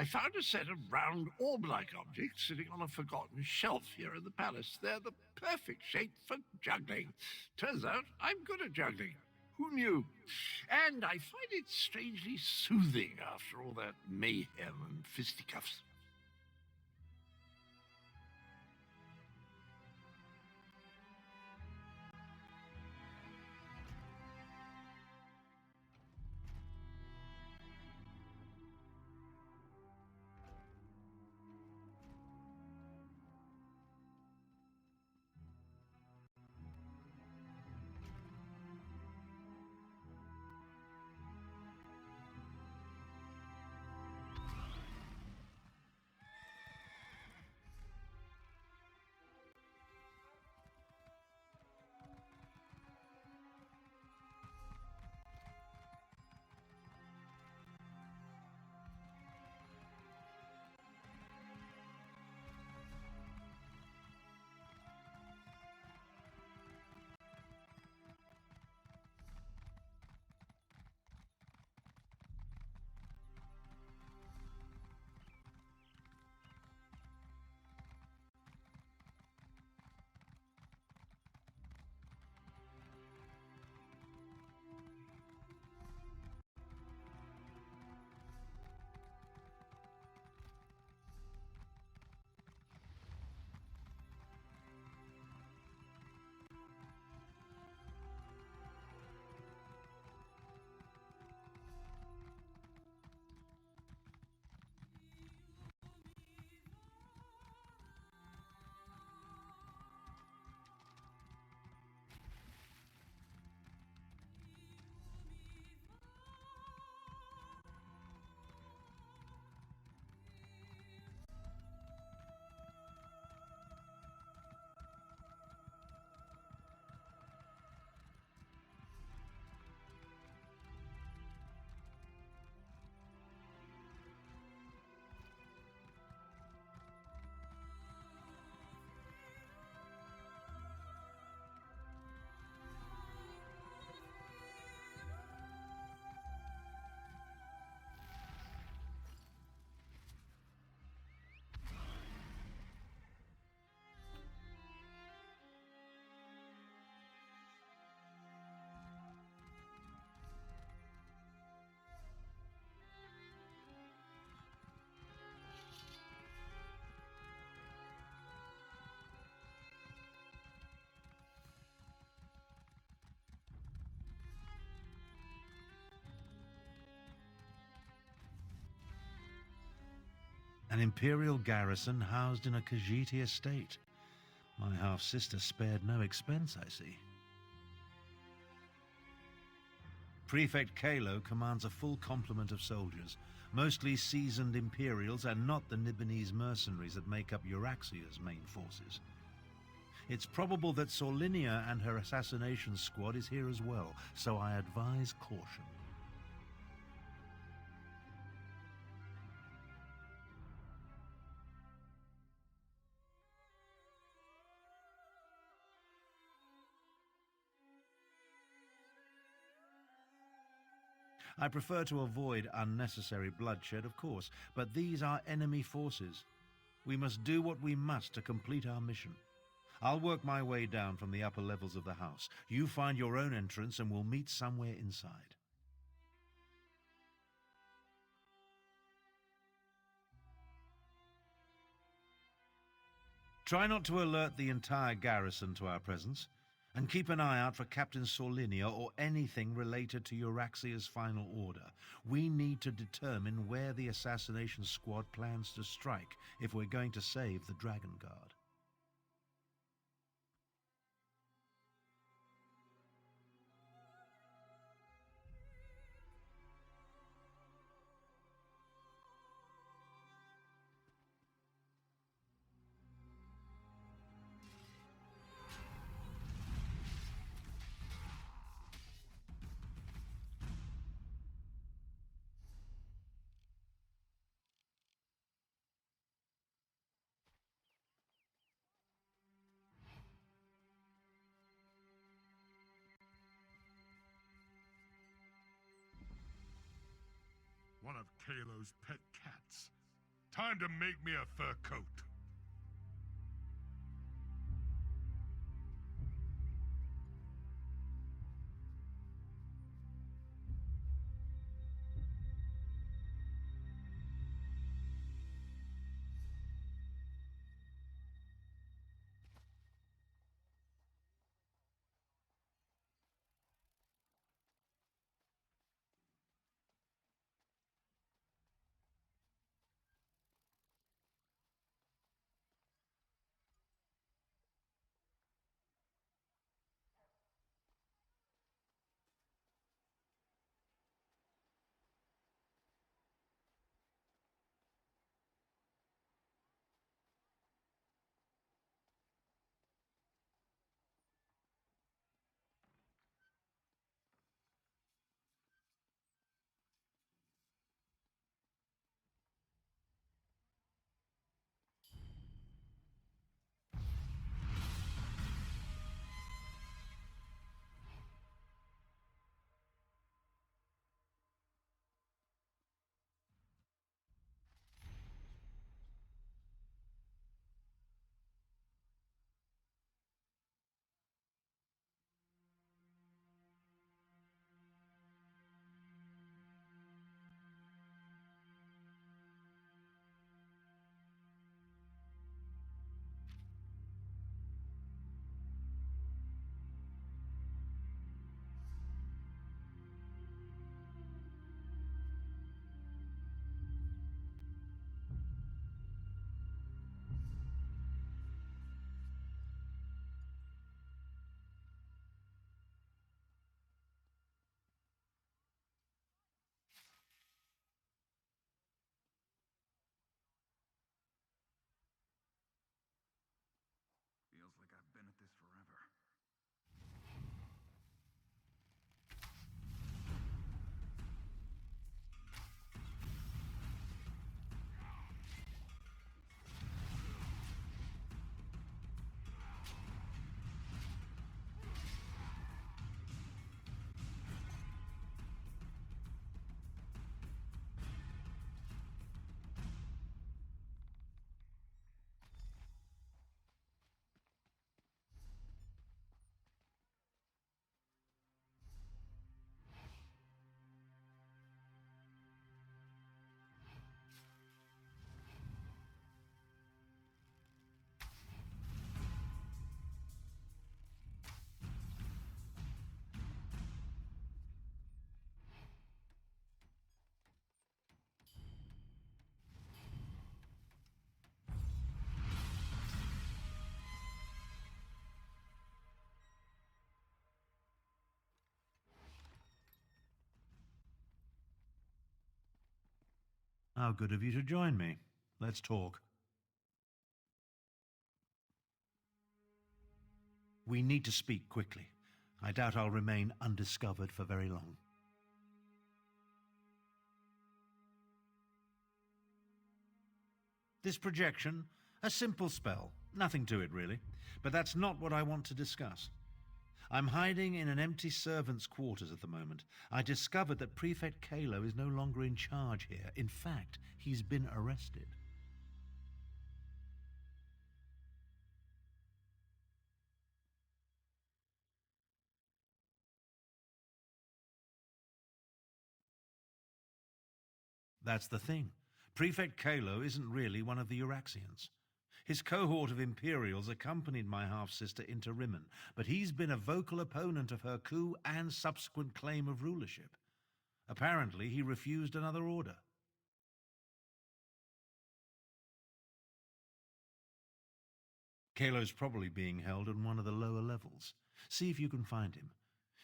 I found a set of round orb-like objects sitting on a forgotten shelf here in the palace. They're the perfect shape for juggling. Turns out I'm good at juggling. Who knew? And I find it strangely soothing after all that mayhem and fisticuffs. An imperial garrison housed in a Khajiiti estate. My half-sister spared no expense, I see. Prefect Kalo commands a full complement of soldiers, mostly seasoned Imperials and not the Nibonese mercenaries that make up Euraxia's main forces. It's probable that Sorlinia and her assassination squad is here as well, so I advise caution. I prefer to avoid unnecessary bloodshed, of course, but these are enemy forces. We must do what we must to complete our mission. I'll work my way down from the upper levels of the house. You find your own entrance and we'll meet somewhere inside. Try not to alert the entire garrison to our presence. And keep an eye out for Captain Sorlinia or anything related to Euraxia's final order. We need to determine where the assassination squad plans to strike if we're going to save the Dragon Guard. One of Kalo's pet cats. Time to make me a fur coat. Feels like I've been at this forever. How good of you to join me. Let's talk. We need to speak quickly. I doubt I'll remain undiscovered for very long. This projection, a simple spell. Nothing to it, really. But that's not what I want to discuss. I'm hiding in an empty servant's quarters at the moment. I discovered that Prefect Kalo is no longer in charge here. In fact, he's been arrested. That's the thing. Prefect Kalo isn't really one of the Euraxians. His cohort of Imperials accompanied my half-sister into Rimmen, but he's been a vocal opponent of her coup and subsequent claim of rulership. Apparently, he refused another order. Kalo's probably being held on one of the lower levels. See if you can find him.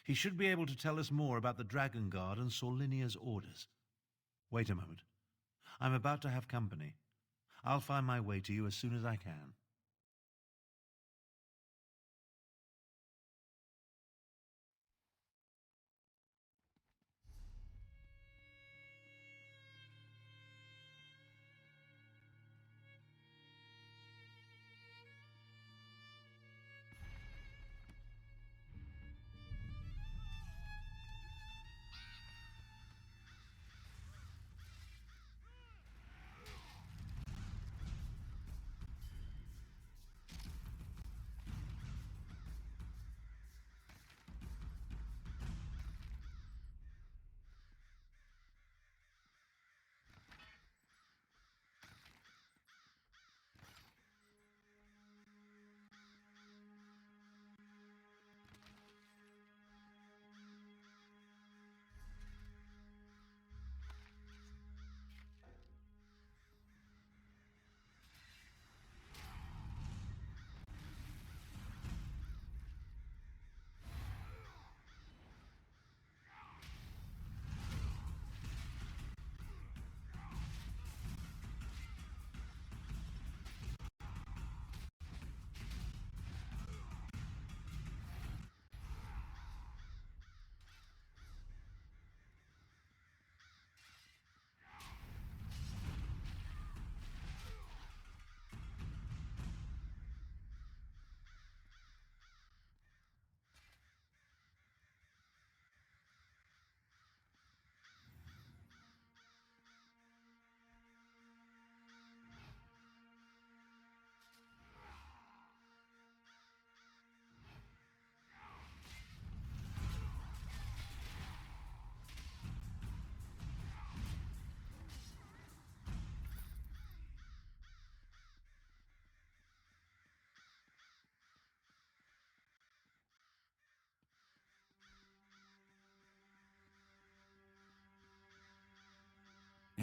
He should be able to tell us more about the Dragon Guard and Sorlinia's orders. Wait a moment. I'm about to have company. I'll find my way to you as soon as I can.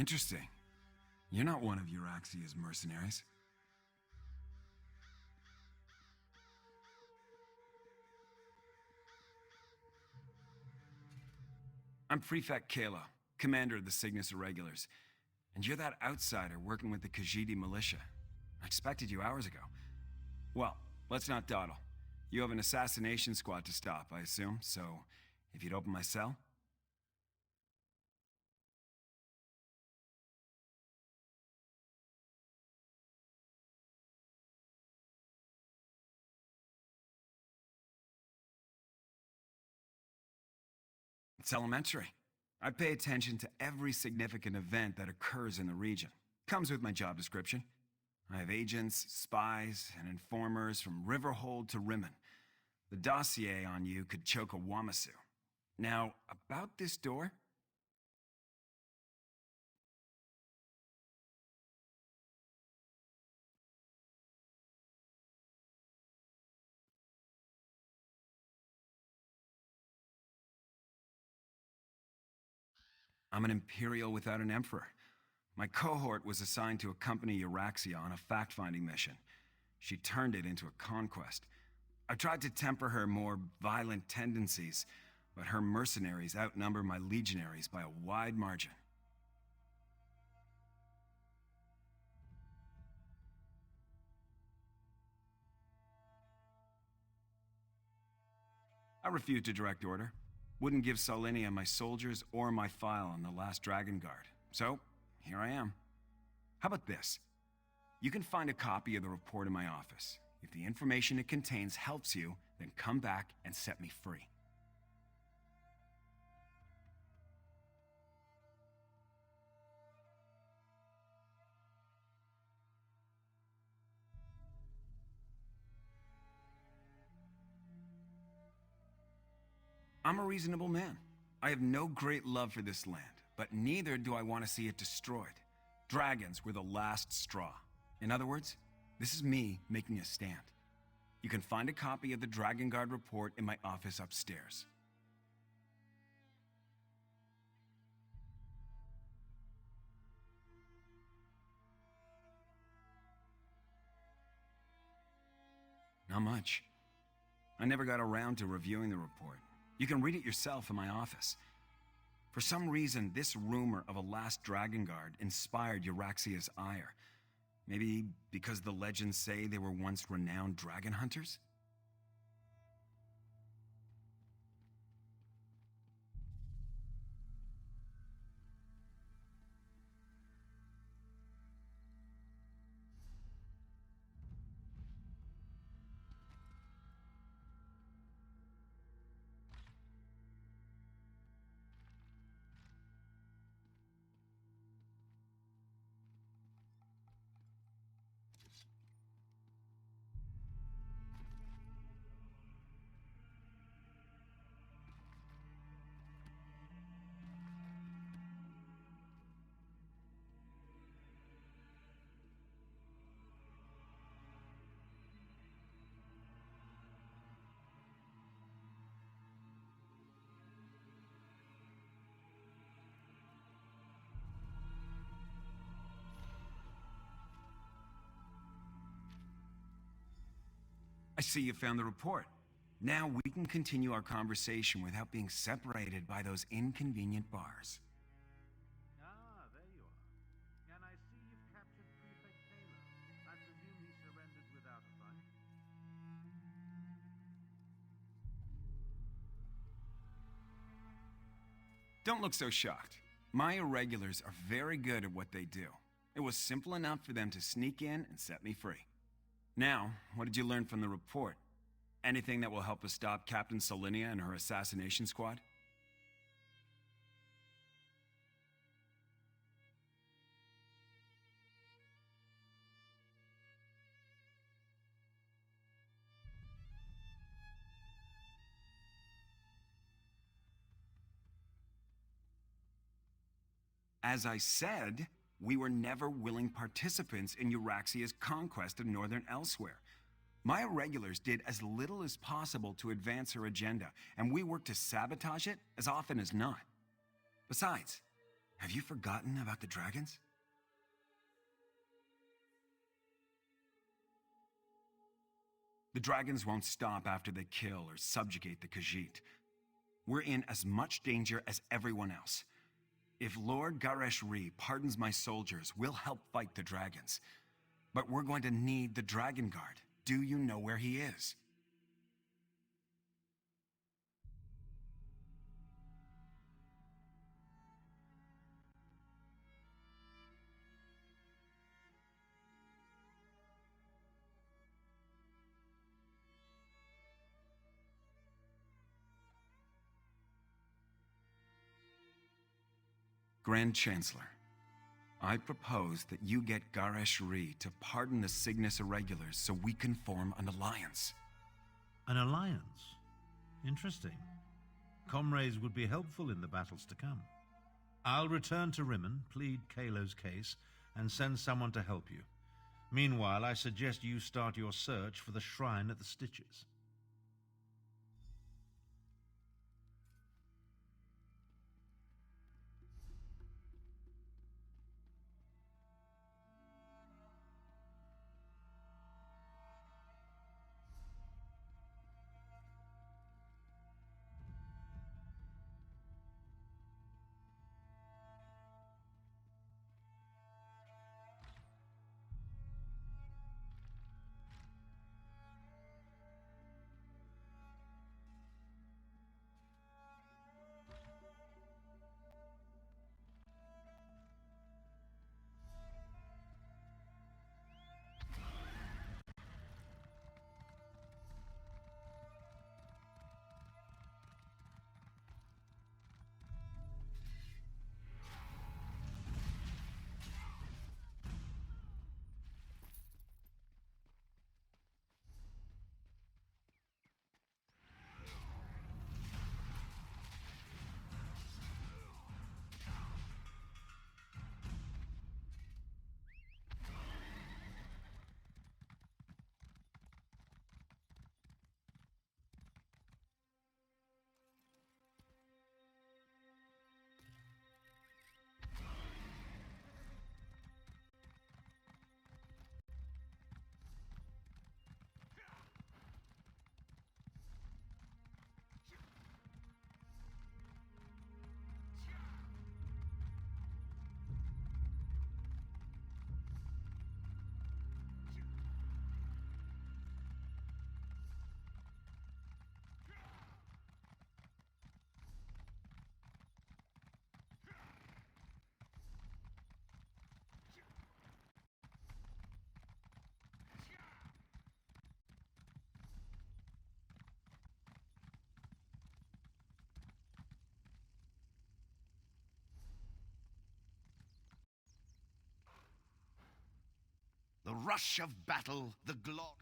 Interesting. You're not one of Euraxia's mercenaries. I'm Prefect Kalo, commander of the Cygnus Irregulars. And you're that outsider working with the Khajiit militia. I expected you hours ago. Well, let's not dawdle. You have an assassination squad to stop, I assume, so if you'd open my cell? It's elementary. I pay attention to every significant event that occurs in the region. Comes with my job description. I have agents, spies, and informers from Riverhold to Rimmen. The dossier on you could choke a Wamasu. Now, about this door? I'm an Imperial without an Emperor. My cohort was assigned to accompany Euraxia on a fact-finding mission. She turned it into a conquest. I tried to temper her more violent tendencies, but her mercenaries outnumber my legionaries by a wide margin. I refused a direct order. Wouldn't give Solinia my soldiers or my file on the last Dragon Guard. So, here I am. How about this? You can find a copy of the report in my office. If the information it contains helps you, then come back and set me free. I'm a reasonable man. I have no great love for this land, but neither do I want to see it destroyed. Dragons were the last straw. In other words, this is me making a stand. You can find a copy of the Dragon Guard report in my office upstairs. Not much. I never got around to reviewing the report. You can read it yourself in my office. For some reason, this rumor of a last Dragon Guard inspired Euraxia's ire. Maybe because the legends say they were once renowned dragon hunters? I see you found the report. Now we can continue our conversation without being separated by those inconvenient bars. Ah, there you are. And I see you've captured Prefect Kalo. I presume he surrendered without a fight? Don't look so shocked. My irregulars are very good at what they do. It was simple enough for them to sneak in and set me free. Now, what did you learn from the report? Anything that will help us stop Captain Solinia and her assassination squad? As I said, we were never willing participants in Euraxia's conquest of northern Elsweyr. My irregulars did as little as possible to advance her agenda, and we worked to sabotage it as often as not. Besides, Have you forgotten about the dragons? The dragons won't stop after they kill or subjugate the Khajiit. We're in as much danger as everyone else. If Lord Garesh-Ri pardons my soldiers, we'll help fight the dragons. But we're going to need the Dragon Guard. Do you know where he is? Grand Chancellor, I propose that you get Garesh-Ri to pardon the Cygnus Irregulars so we can form an alliance. An alliance? Interesting. Comrades would be helpful in the battles to come. I'll return to Rimmon, plead Kalo's case, and send someone to help you. Meanwhile, I suggest you start your search for the shrine at the Stitches. The rush of battle, the glory.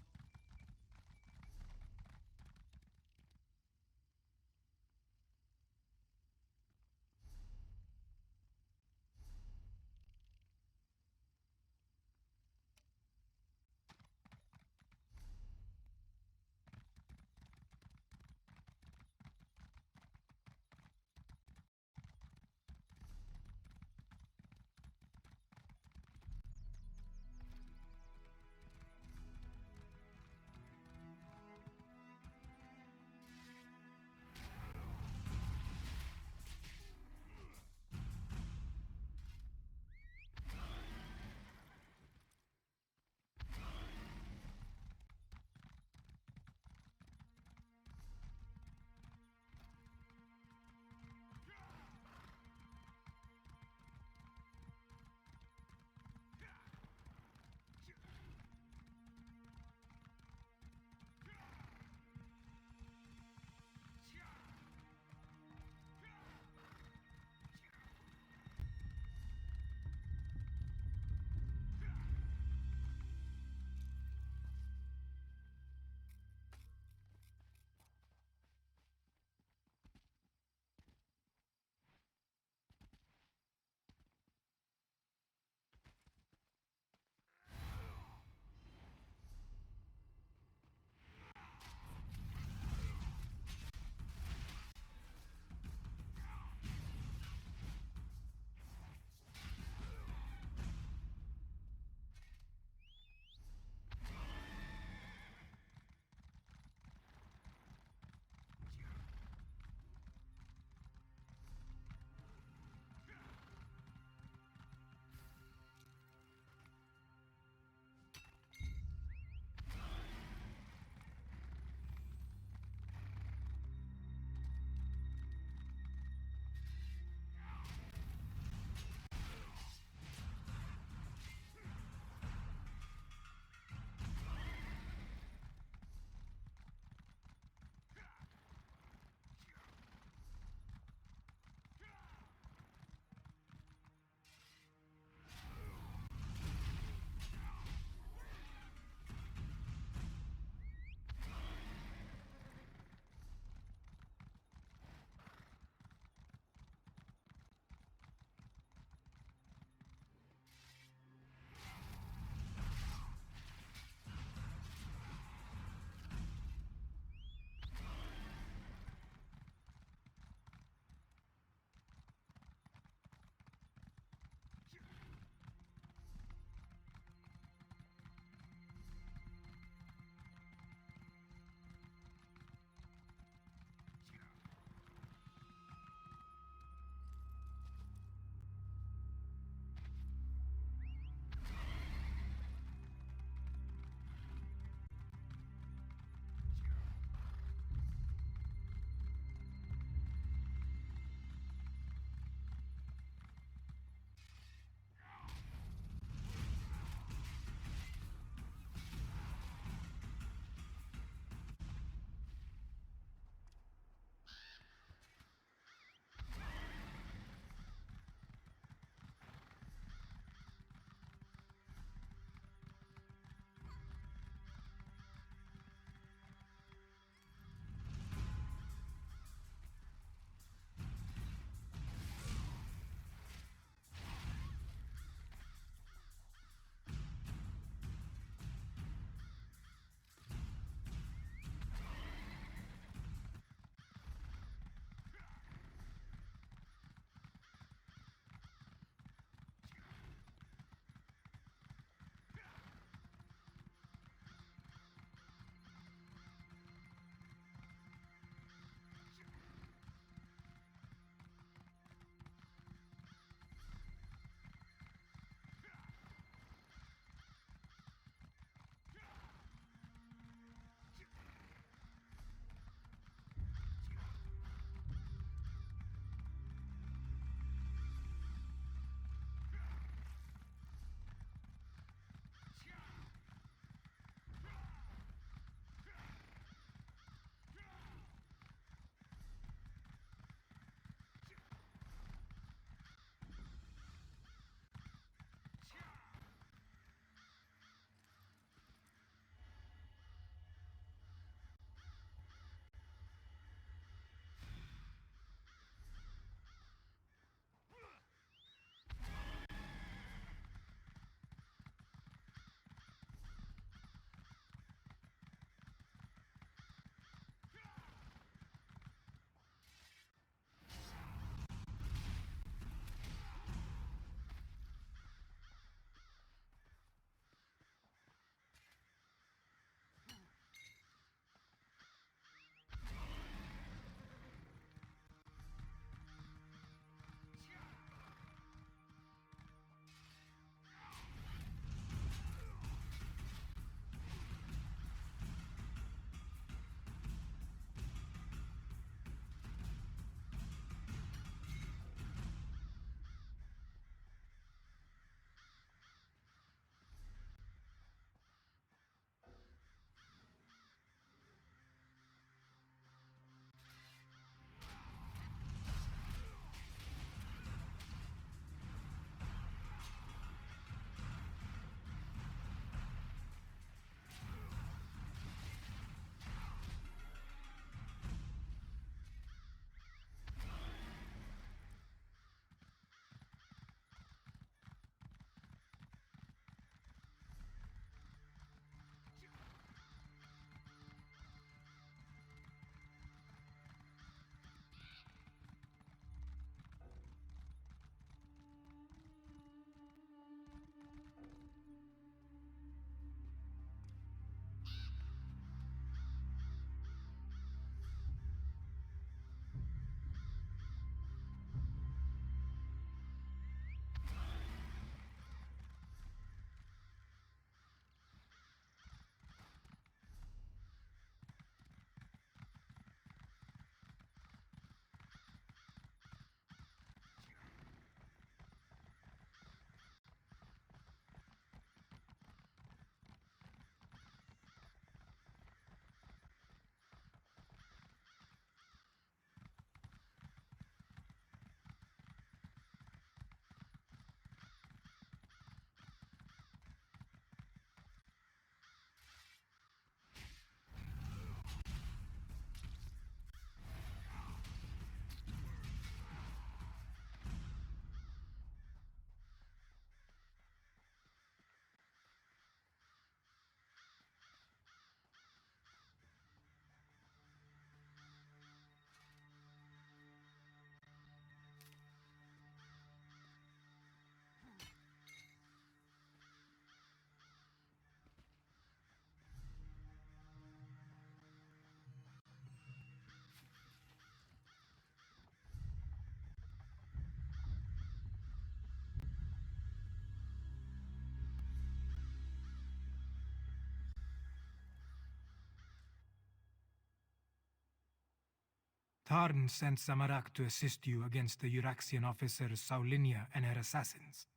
Tarn sent Samarak to assist you against the Euraxian officer Saulinia and her assassins.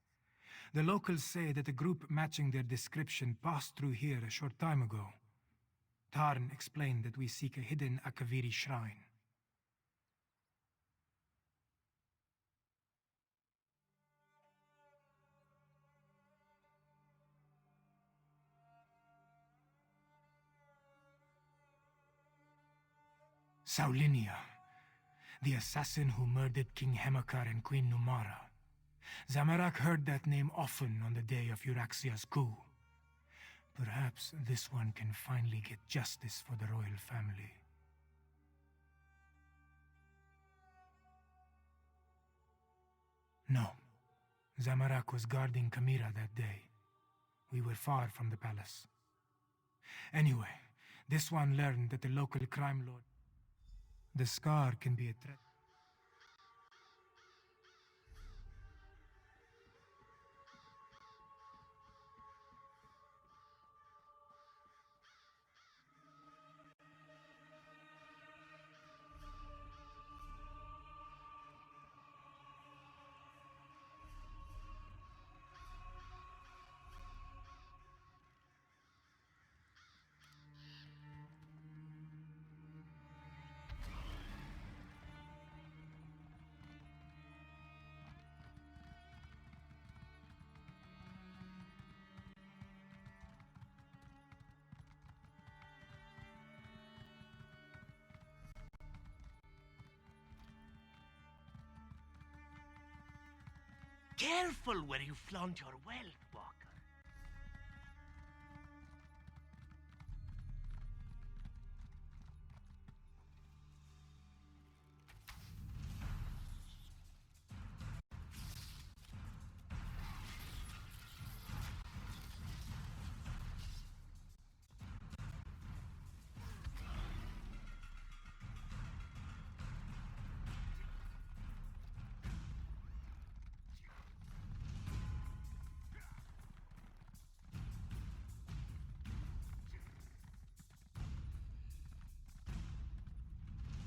The locals say that a group matching their description passed through here a short time ago. Tarn explained that we seek a hidden Akaviri shrine. Saulinia, the assassin who murdered King Hemakar and Queen Numara. Zamarak heard that name often on the day of Euraxia's coup. Perhaps this one can finally get justice for the royal family. No. Zamarak was guarding Kamira that day. We were far from the palace. Anyway, this one learned that the local crime lord... The scar can be a threat. Careful where you flaunt your wealth, Walker.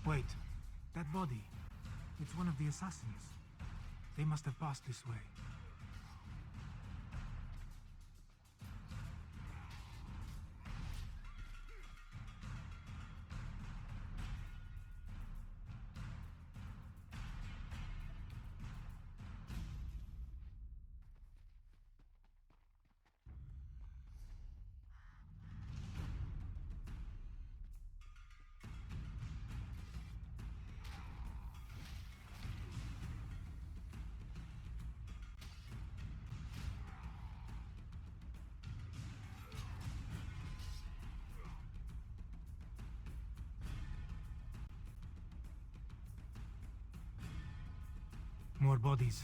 Wait, that body. It's one of the assassins. They must have passed this way. More bodies.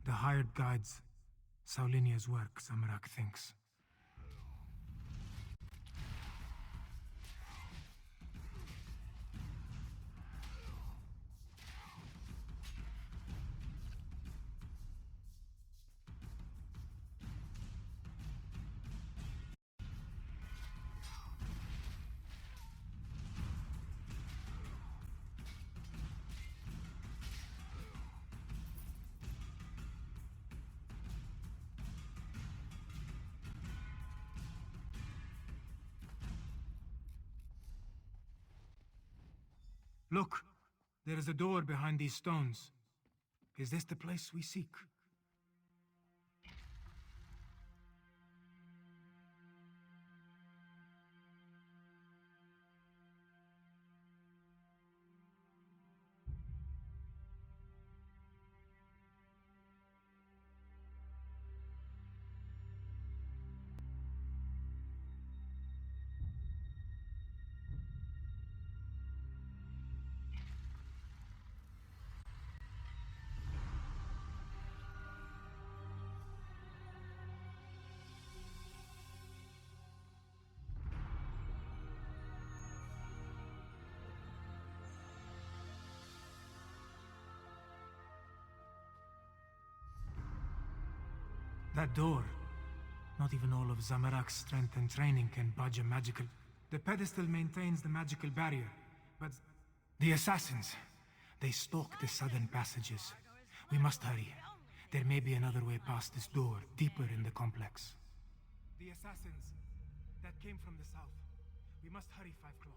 The hired guides. Saulinia's work, Samarak thinks. Look, there is a door behind these stones. Is this the place we seek? That door. Not even all of Zamarak's strength and training can budge a magical... The pedestal maintains the magical barrier, but... The assassins. They stalk the southern passages. We must hurry. There may be another way past this door, deeper in the complex. The assassins that came from the south. We must hurry, Five Claw.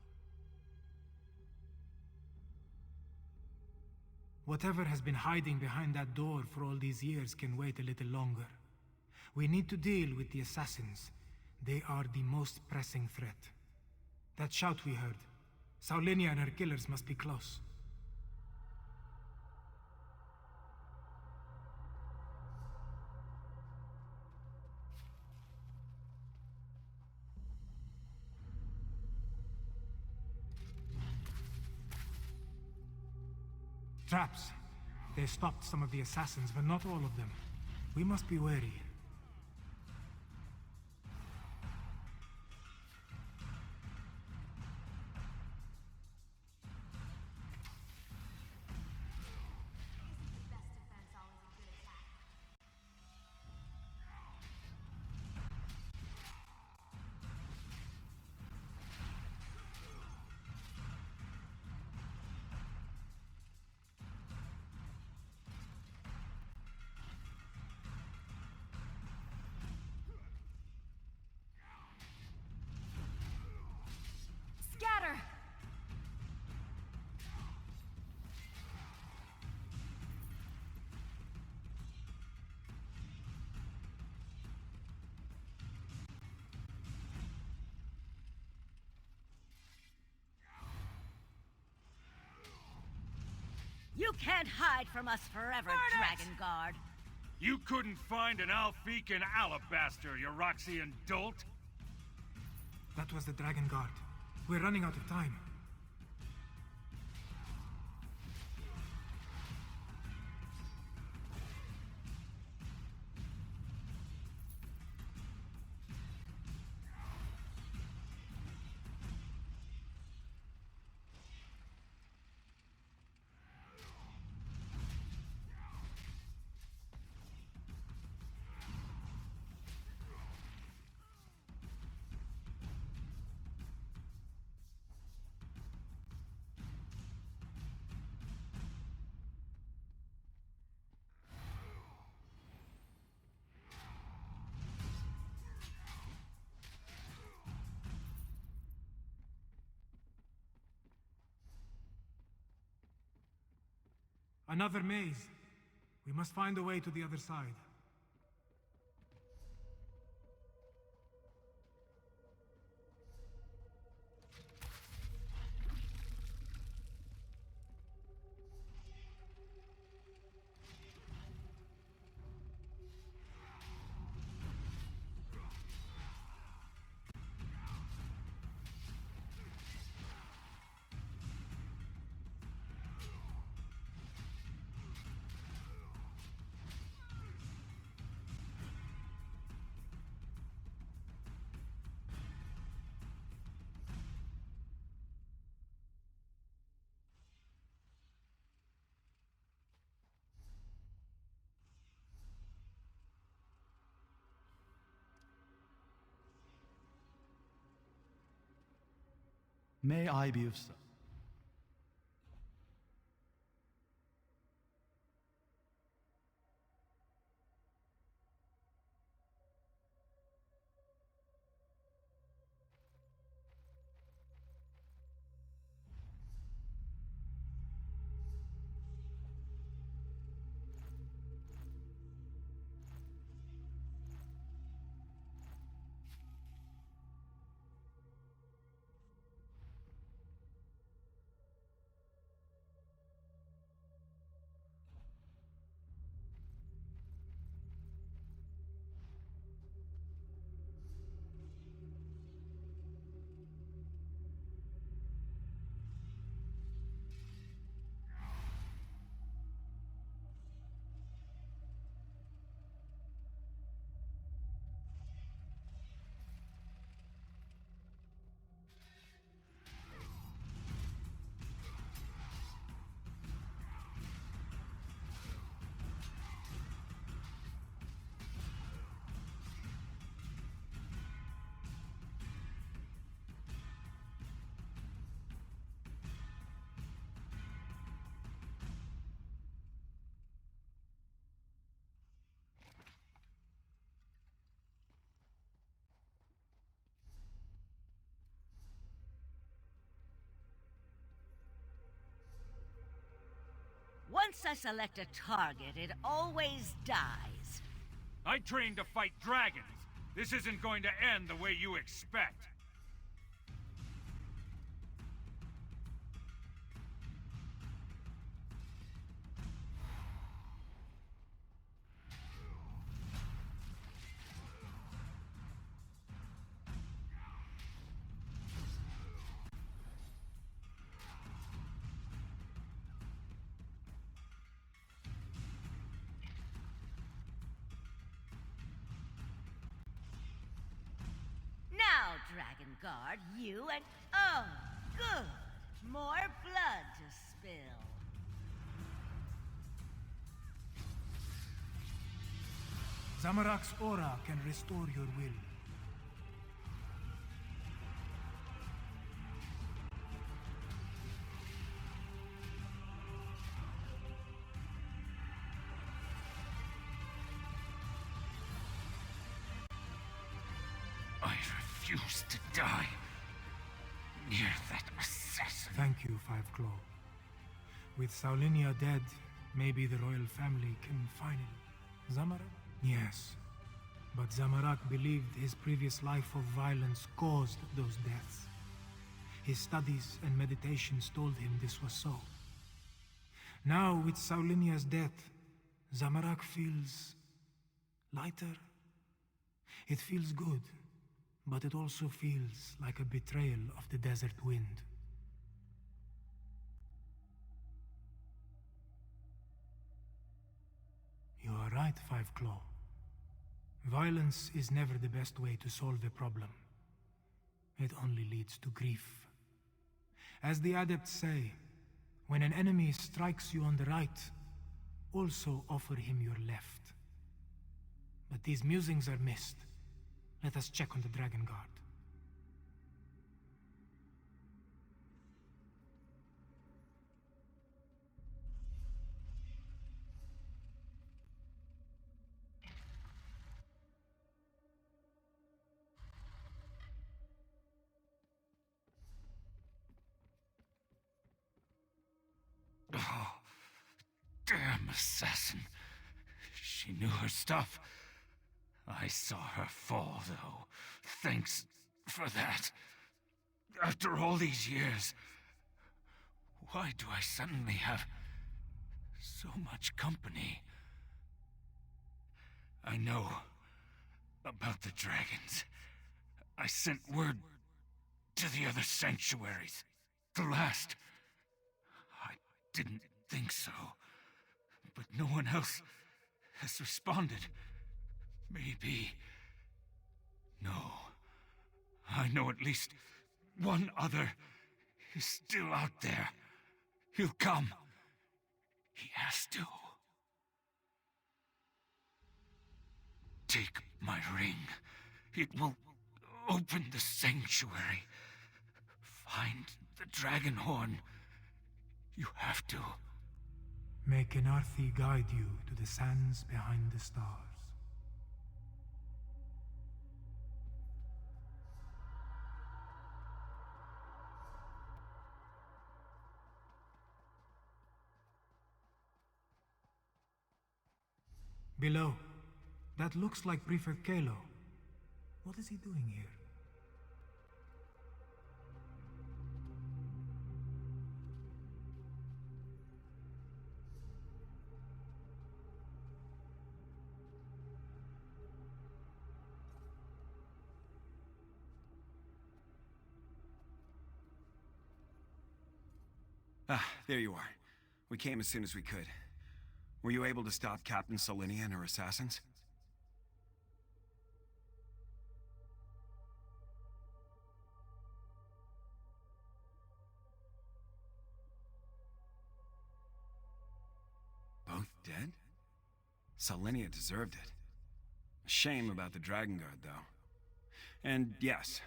Whatever has been hiding behind that door for all these years can wait a little longer. We need to deal with the assassins. They are the most pressing threat. That shout we heard. Saulinia and her killers must be close. Traps. They stopped some of the assassins, but not all of them. We must be wary. Scatter! You can't hide from us forever, Dragon Guard. You couldn't find an Alfican alabaster, you Roxian dolt? That was the Dragon Guard. We're running out of time. Another maze. We must find a way to the other side. May I be of service? Once I select a target, it always dies. I trained to fight dragons. This isn't going to end the way you expect. Now, Dragon Guard, you and... Oh, good. More blood to spill. Zamorak's aura can restore your will. I refuse to die near that assassin. Thank you, Five Claw. With Saulinia dead, maybe the royal family can finally... Zamarak? Yes. But Zamarak believed his previous life of violence caused those deaths. His studies and meditations told him this was so. Now, with Saulinia's death, Zamarak feels... lighter. It feels good, but it also feels like a betrayal of the desert wind. You are right, Five Claw. Violence is never the best way to solve a problem. It only leads to grief. As the adepts say, when an enemy strikes you on the right, also offer him your left. But these musings are missed. Let us check on the Dragon Guard. Oh, damn assassin. She knew her stuff. I saw her fall, though. Thanks for that. After all these years, why do I suddenly have so much company? I know about the dragons. I sent word to the other sanctuaries. The last. I didn't think so. But no one else has responded. Maybe. No. I know at least one other is still out there. He'll come. He has to. Take my ring. It will open the sanctuary. Find the dragon horn. You have to. May Kenarthi guide you to the sands behind the stars. Below. That looks like Prefect Kalo. What is he doing here? Ah, there you are. We came as soon as we could. Were you able to stop Captain Solinia and her assassins? Both dead? Solinia deserved it. A shame about the Dragon Guard, though. And yes,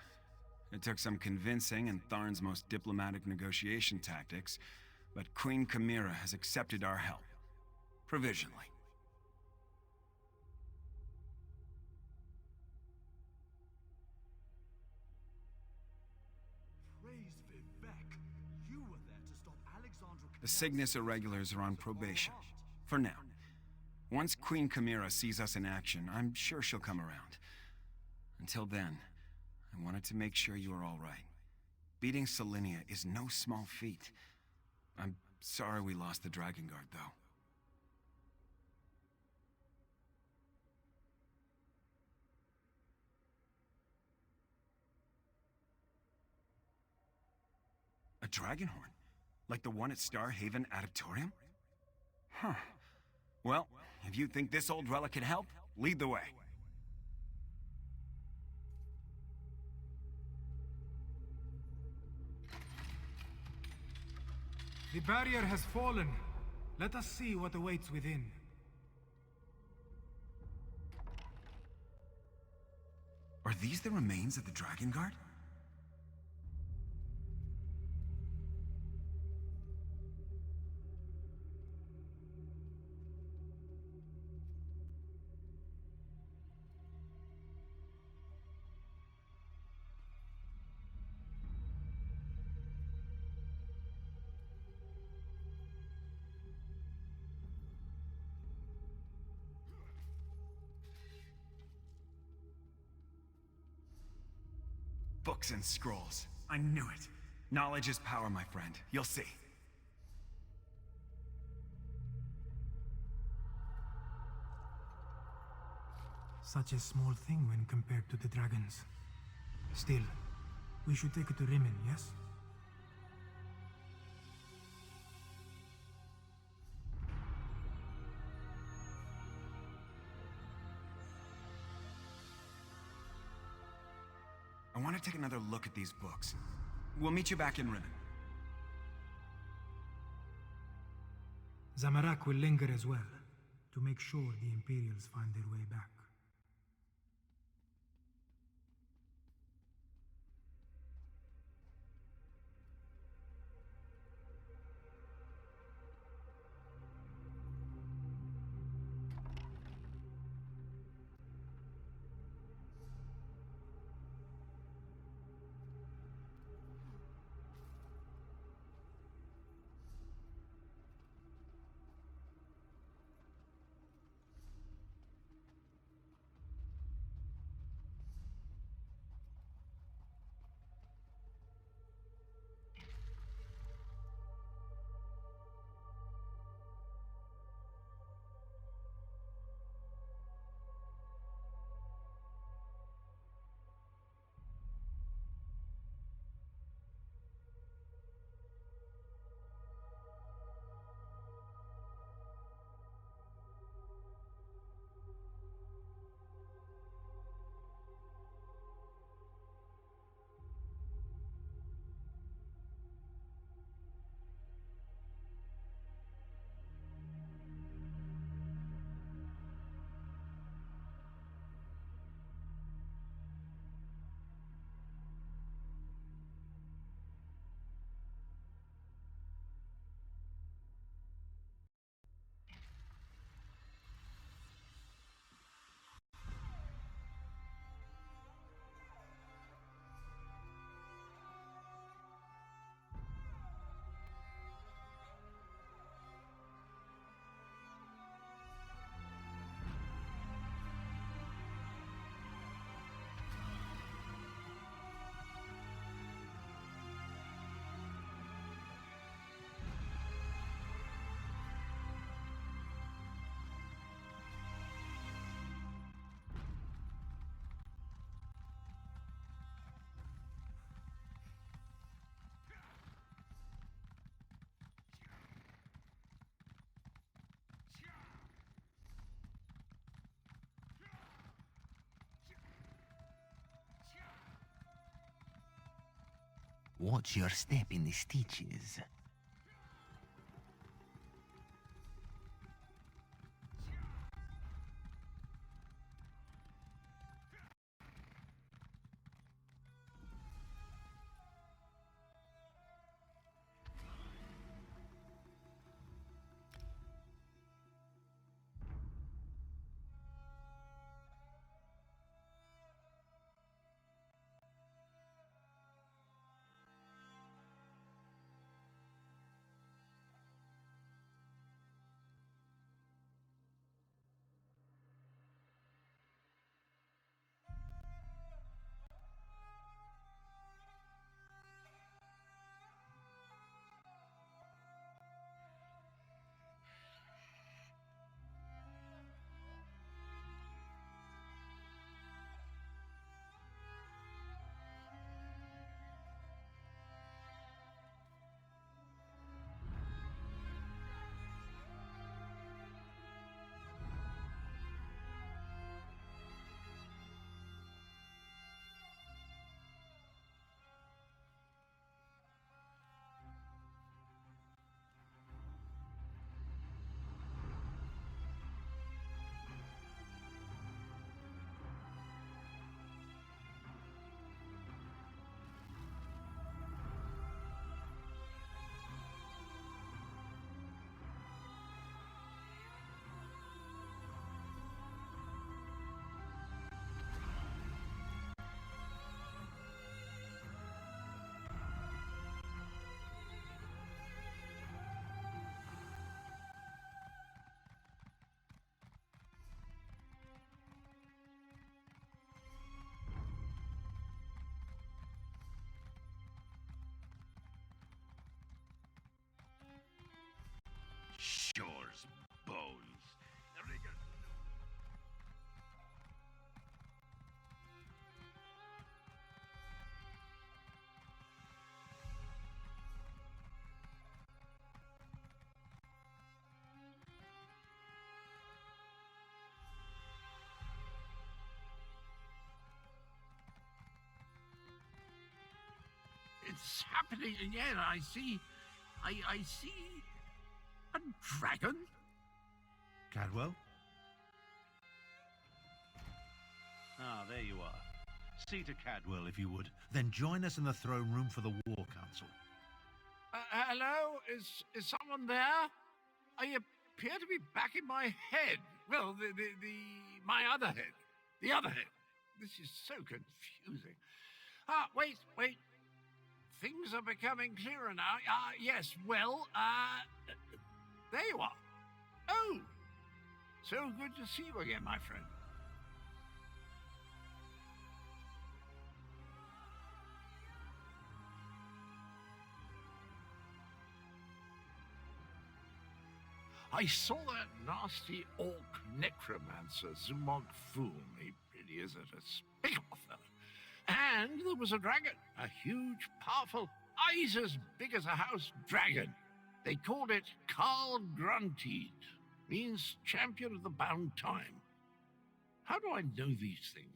it took some convincing and Tharn's most diplomatic negotiation tactics, but Queen Chimera has accepted our help. Provisionally. Praise Vivek. You were there to stop Alex The Cygnus Irregulars are on probation. For now. Once Queen Chimera sees us in action, I'm sure she'll come around. Until then, I wanted to make sure you are all right. Beating Selenia is no small feat. I'm sorry we lost the Dragon Guard, though. A dragon horn? Like the one at Star Haven Adeptorium? Huh. Well, if you think this old relic can help, lead the way. The barrier has fallen. Let us see what awaits within. Are these the remains of the Dragon Guard? Books and scrolls. I knew it. Knowledge is power, my friend. You'll see. Such a small thing when compared to the dragons. Still, we should take it to Rimmon, yes? I want to take another look at these books. We'll meet you back in Rimmon. Zamorak will linger as well, to make sure the Imperials find their way back. Watch your step in the stitches. it's happening again. I see a dragon. Cadwell? Ah, there you are. See to Cadwell, if you would. Then join us in the throne room for the War Council. Hello? Is someone there? I appear to be back in my head. Well, my other head. The other head. This is so confusing. Wait. Things are becoming clearer now. Yes, well, there you are. Oh, so good to see you again, my friend. I saw that nasty orc necromancer, Zumog Foom. He really is a despicable fellow. And there was a dragon, a huge, powerful, eyes as big as a house dragon. They called it Karl Grunteed, means champion of the bound time. How do I know these things?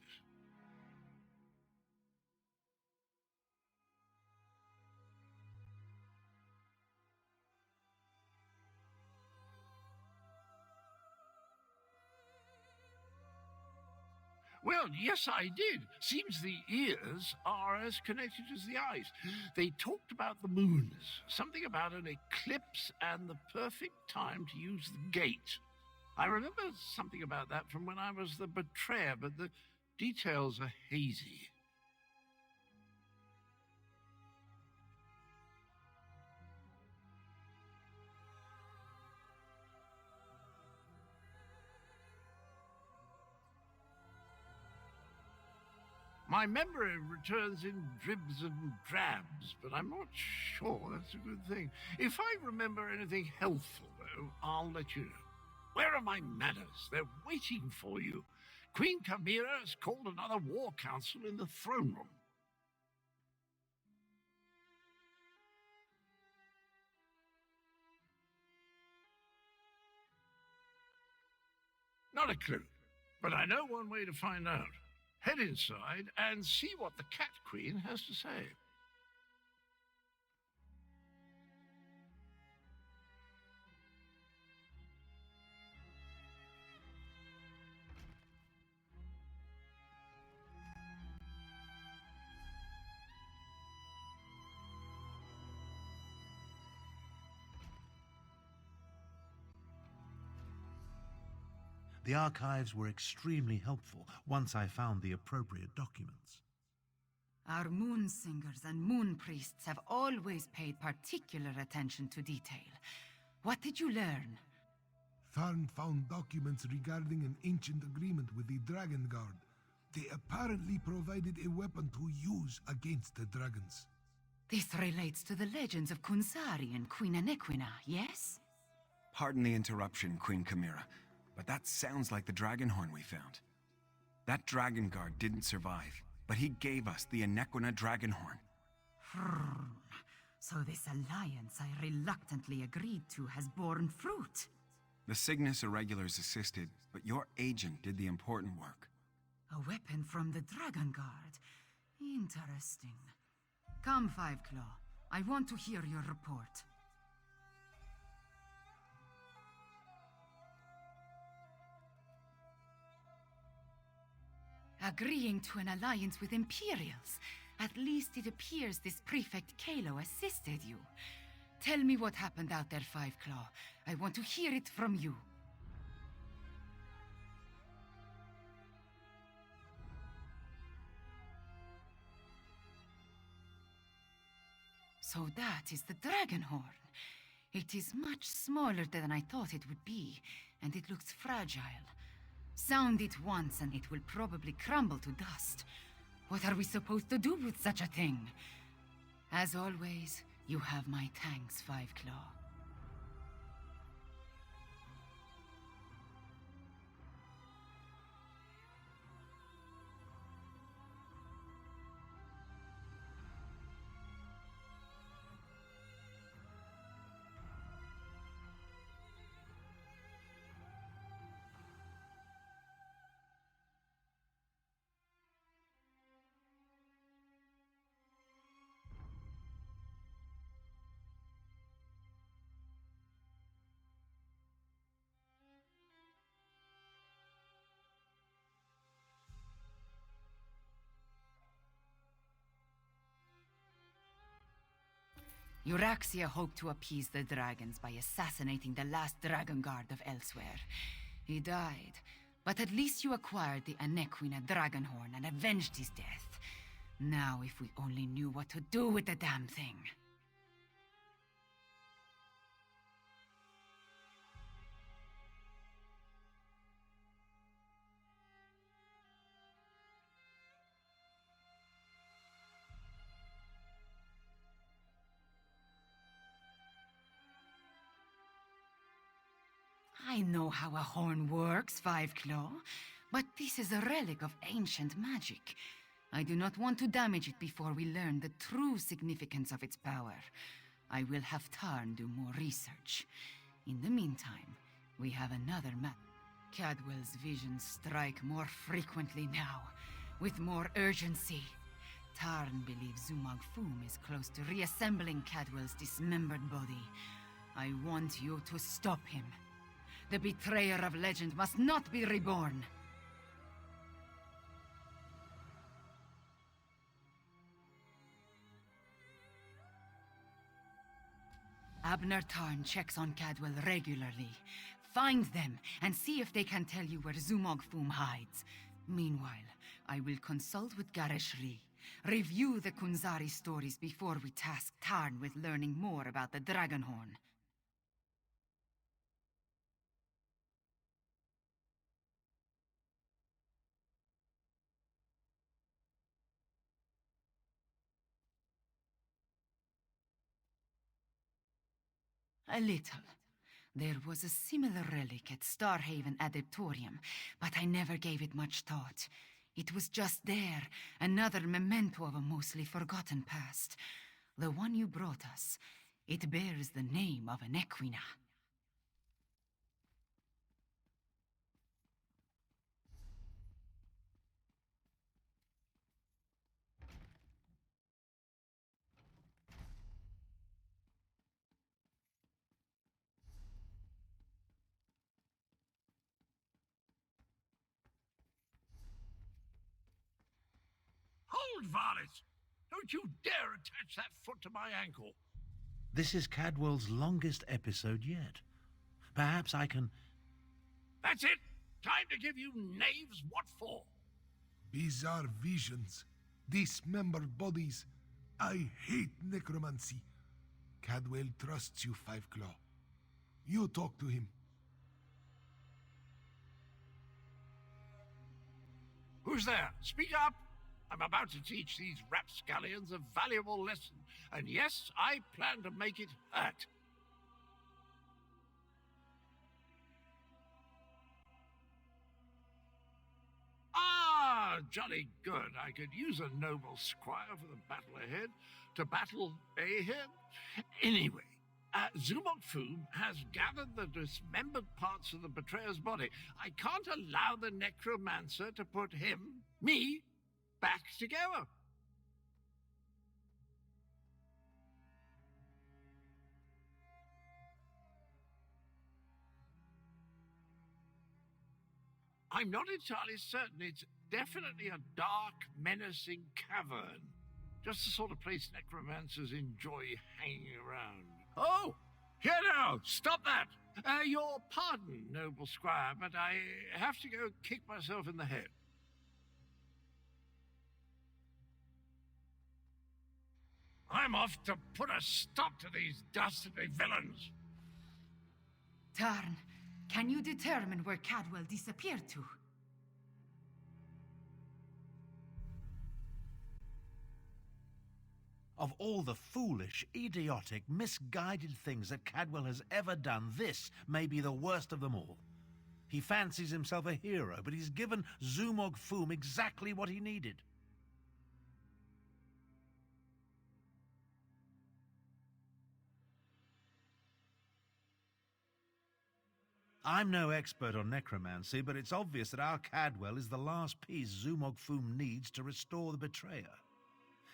Well, yes, I did. Seems the ears are as connected as the eyes. They talked about the moons, something about an eclipse and the perfect time to use the gate. I remember something about that from when I was the betrayer, but the details are hazy. My memory returns in dribs and drabs, but I'm not sure that's a good thing. If I remember anything helpful, though, I'll let you know. Where are my manners? They're waiting for you. Queen Chimera has called another war council in the throne room. Not a clue, but I know one way to find out. Head inside and see what the Cat Queen has to say. The archives were extremely helpful once I found the appropriate documents. Our moon singers and moon priests have always paid particular attention to detail. What did you learn? Tharn found documents regarding an ancient agreement with the Dragon Guard. They apparently provided a weapon to use against the dragons. This relates to the legends of Kunsari and Queen Anequina, yes? Pardon the interruption, Queen Chimera, but that sounds like the dragon horn we found. That dragon guard didn't survive, but he gave us the Anequina dragon horn. So this alliance I reluctantly agreed to has borne fruit. The Cygnus Irregulars assisted, but your agent did the important work. A weapon from the Dragon Guard. Interesting. Come, Five Claw. I want to hear your report. Agreeing to an alliance with Imperials. At least it appears this Prefect Kalo assisted you. Tell me what happened out there, Five Claw. I want to hear it from you. So that is the dragon horn. It is much smaller than I thought it would be, and it looks fragile. Sound it once and it will probably crumble to dust. What are we supposed to do with such a thing? As always, you have my thanks, Five Claw. Euraxia hoped to appease the dragons by assassinating the last dragon guard of Elsweyr. He died, but at least you acquired the Anequina Dragonhorn and avenged his death. Now, if we only knew what to do with the damn thing. I know how a horn works, Five Claw, but this is a relic of ancient magic. I do not want to damage it before we learn the true significance of its power. I will have Tarn do more research. In the meantime, we have another map. Cadwell's visions strike more frequently now, with more urgency. Tarn believes Zumog Foom is close to reassembling Cadwell's dismembered body. I want you to stop him. The betrayer of legend must not be reborn. Abner Tarn checks on Cadwell regularly. Find them and see if they can tell you where Zumog Foom hides. Meanwhile, I will consult with Gareshri. Review the Kunzari stories before we task Tarn with learning more about the Dragonhorn. A little. There was a similar relic at Starhaven Adeptorium, but I never gave it much thought. It was just there, another memento of a mostly forgotten past. The one you brought us. It bears the name of an Equina. Hold, varlet! Don't you dare attach that foot to my ankle! This is Cadwell's longest episode yet. Perhaps I can... That's it! Time to give you knaves what for! Bizarre visions. Dismembered bodies. I hate necromancy. Cadwell trusts you, Five Claw. You talk to him. Who's there? Speak up! I'm about to teach these rapscallions a valuable lesson, and yes, I plan to make it hurt. Ah, jolly good. I could use a noble squire for the battle ahead. To battle Ahab? Anyway, Zumog Foom has gathered the dismembered parts of the betrayer's body. I can't allow the necromancer to put me, back together. I'm not entirely certain. It's definitely a dark, menacing cavern. Just the sort of place necromancers enjoy hanging around. Oh! Here now! Stop that! Your pardon, noble squire, but I have to go kick myself in the head. I'm off to put a stop to these dastardly villains. Tarn, can you determine where Cadwell disappeared to? Of all the foolish, idiotic, misguided things that Cadwell has ever done, this may be the worst of them all. He fancies himself a hero, but he's given Zumog Foom exactly what he needed. I'm no expert on necromancy, but it's obvious that our Cadwell is the last piece Zumog Foom needs to restore the betrayer.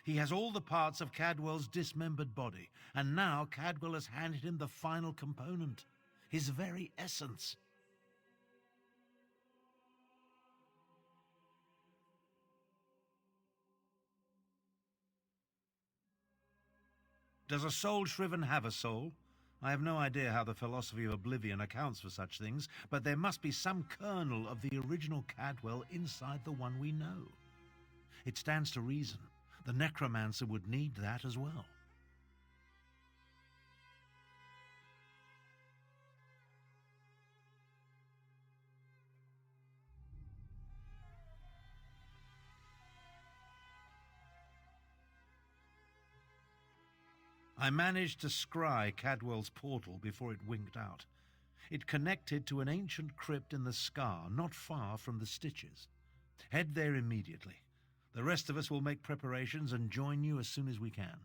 He has all the parts of Cadwell's dismembered body, and now Cadwell has handed him the final component, his very essence. Does a soul shriven have a soul? I have no idea how the philosophy of oblivion accounts for such things, but there must be some kernel of the original Cadwell inside the one we know. It stands to reason. The necromancer would need that as well. I managed to scry Cadwell's portal before it winked out. It connected to an ancient crypt in the Scar, not far from the Stitches. Head there immediately. The rest of us will make preparations and join you as soon as we can.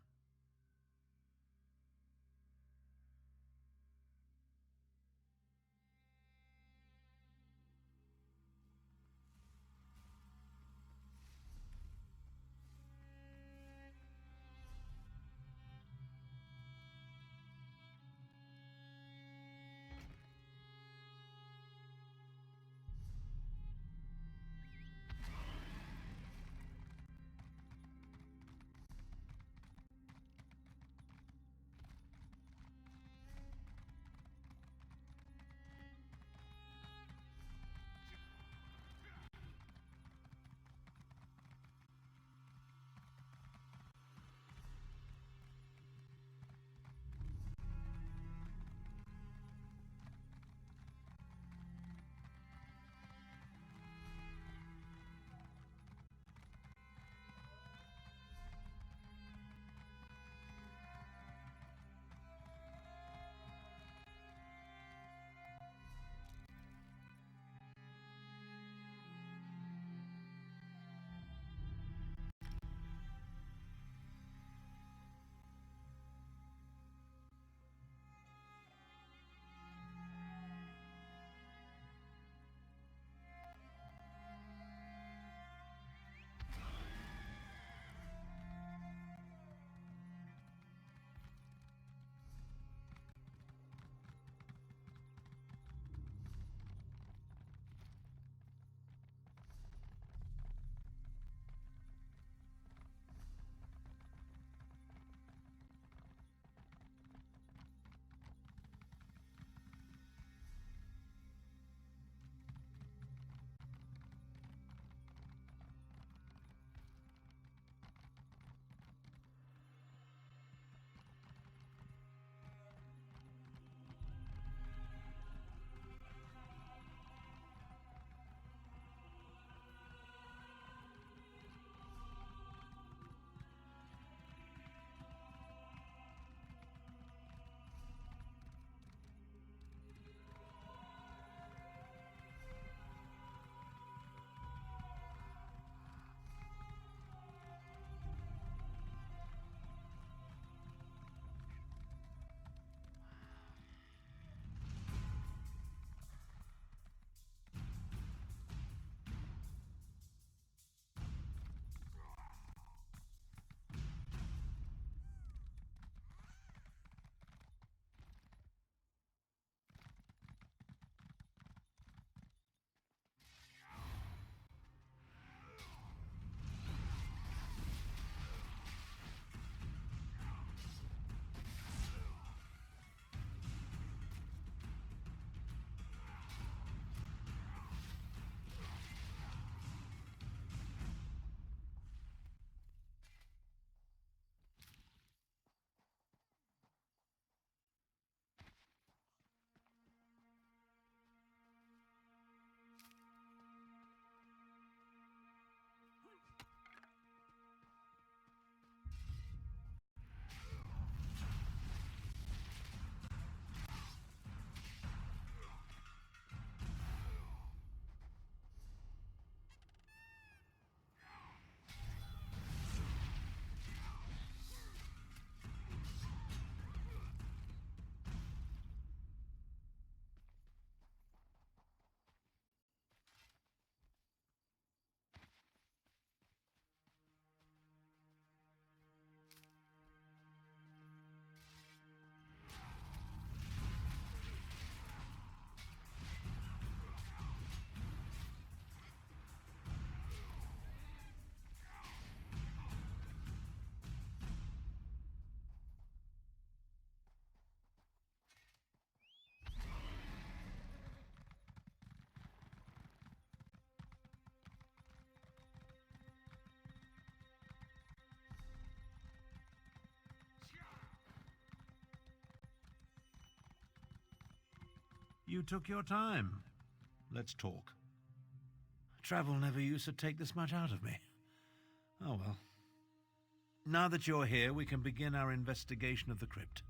You took your time. Let's talk. Travel never used to take this much out of me. Oh well. Now that you're here, we can begin our investigation of the crypt.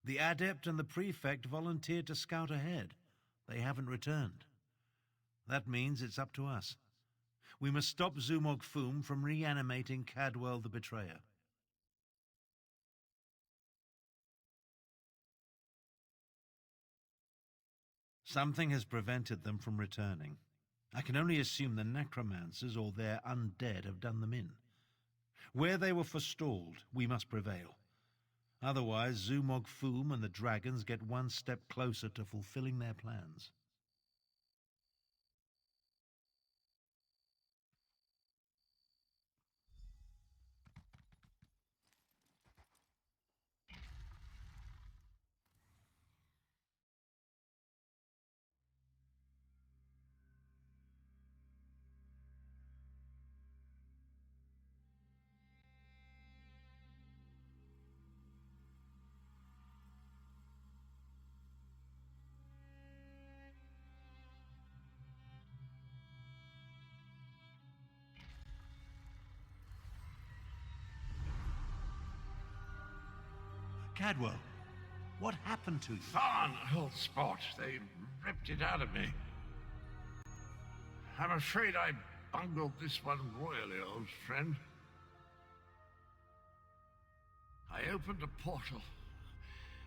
The Adept and the Prefect volunteered to scout ahead. They haven't returned. That means it's up to us. We must stop Zumog Foom from reanimating Cadwell the Betrayer. Something has prevented them from returning. I can only assume the necromancers or their undead have done them in. Where they were forestalled, we must prevail. Otherwise, Zumog Foom and the dragons get one step closer to fulfilling their plans. Cadwell, what happened to you? Fine, old spot. They ripped it out of me. I'm afraid I bungled this one royally, old friend. I opened a portal,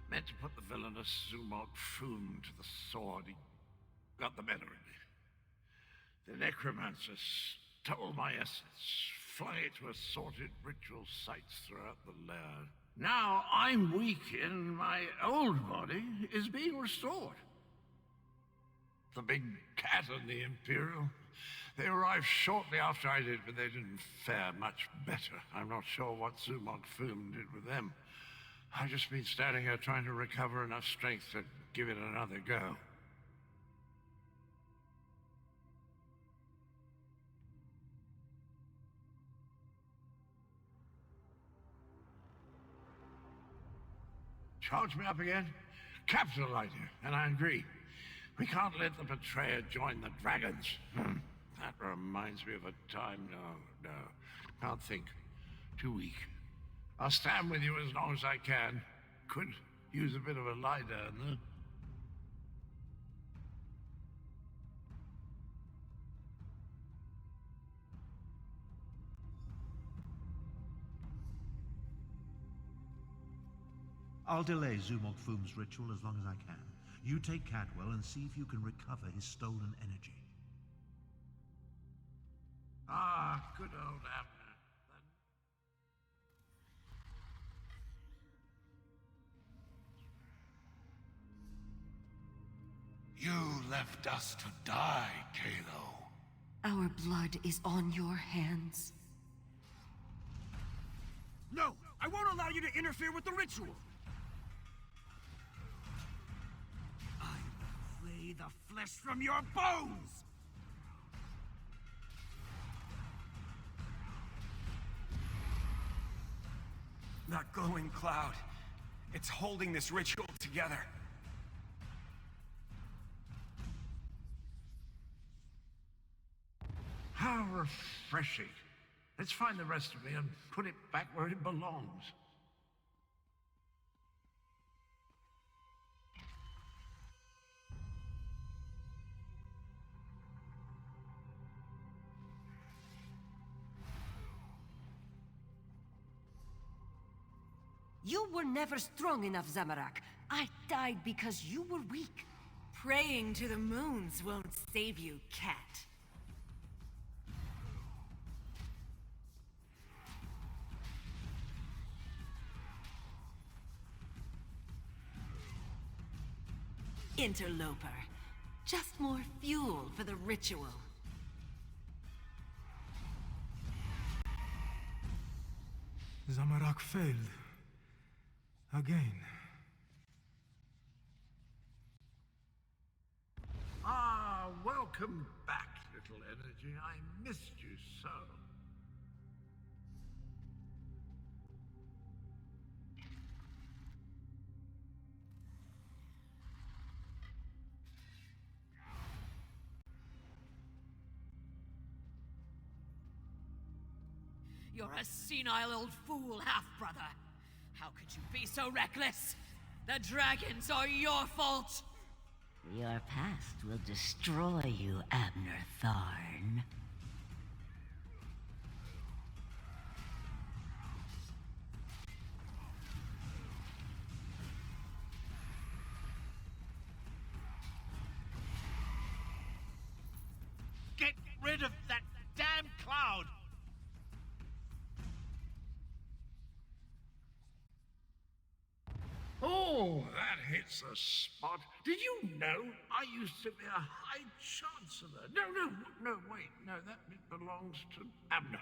meant to put the villainous Zumog Foom to the sword. He got the better of me. The necromancers stole my essence, flung it to assorted ritual sites throughout the lair. Now I'm weak and my old body is being restored. The big cat and the Imperial, they arrived shortly after I did, but they didn't fare much better. I'm not sure what Zumog Foom did with them. I've just been standing here trying to recover enough strength to give it another go. Charge me up again? Capital idea, and I agree. We can't let the betrayer join the dragons. That reminds me of a time. No. Can't think. Too weak. I'll stand with you as long as I can. Could use a bit of a lie down, though. I'll delay Zumog Foom's ritual as long as I can. You take Cadwell and see if you can recover his stolen energy. Ah, good old Abner. You left us to die, Kalo. Our blood is on your hands. No! I won't allow you to interfere with the ritual! I will flay the flesh from your bones! That glowing cloud. It's holding this ritual together. How refreshing. Let's find the rest of me and put it back where it belongs. You were never strong enough, Zamorak. I died because you were weak. Praying to the moons won't save you, cat. Interloper. Just more fuel for the ritual. Zamorak failed. Again. Ah, welcome back, little energy. I missed you so. You're a senile old fool, half-brother. How could you be so reckless? The dragons are your fault! Your past will destroy you, Abner Tharn. Get rid of that damn cloud! Oh, that hits the spot. Did you know I used to be a High Chancellor? No, wait, no, that bit belongs to Abner.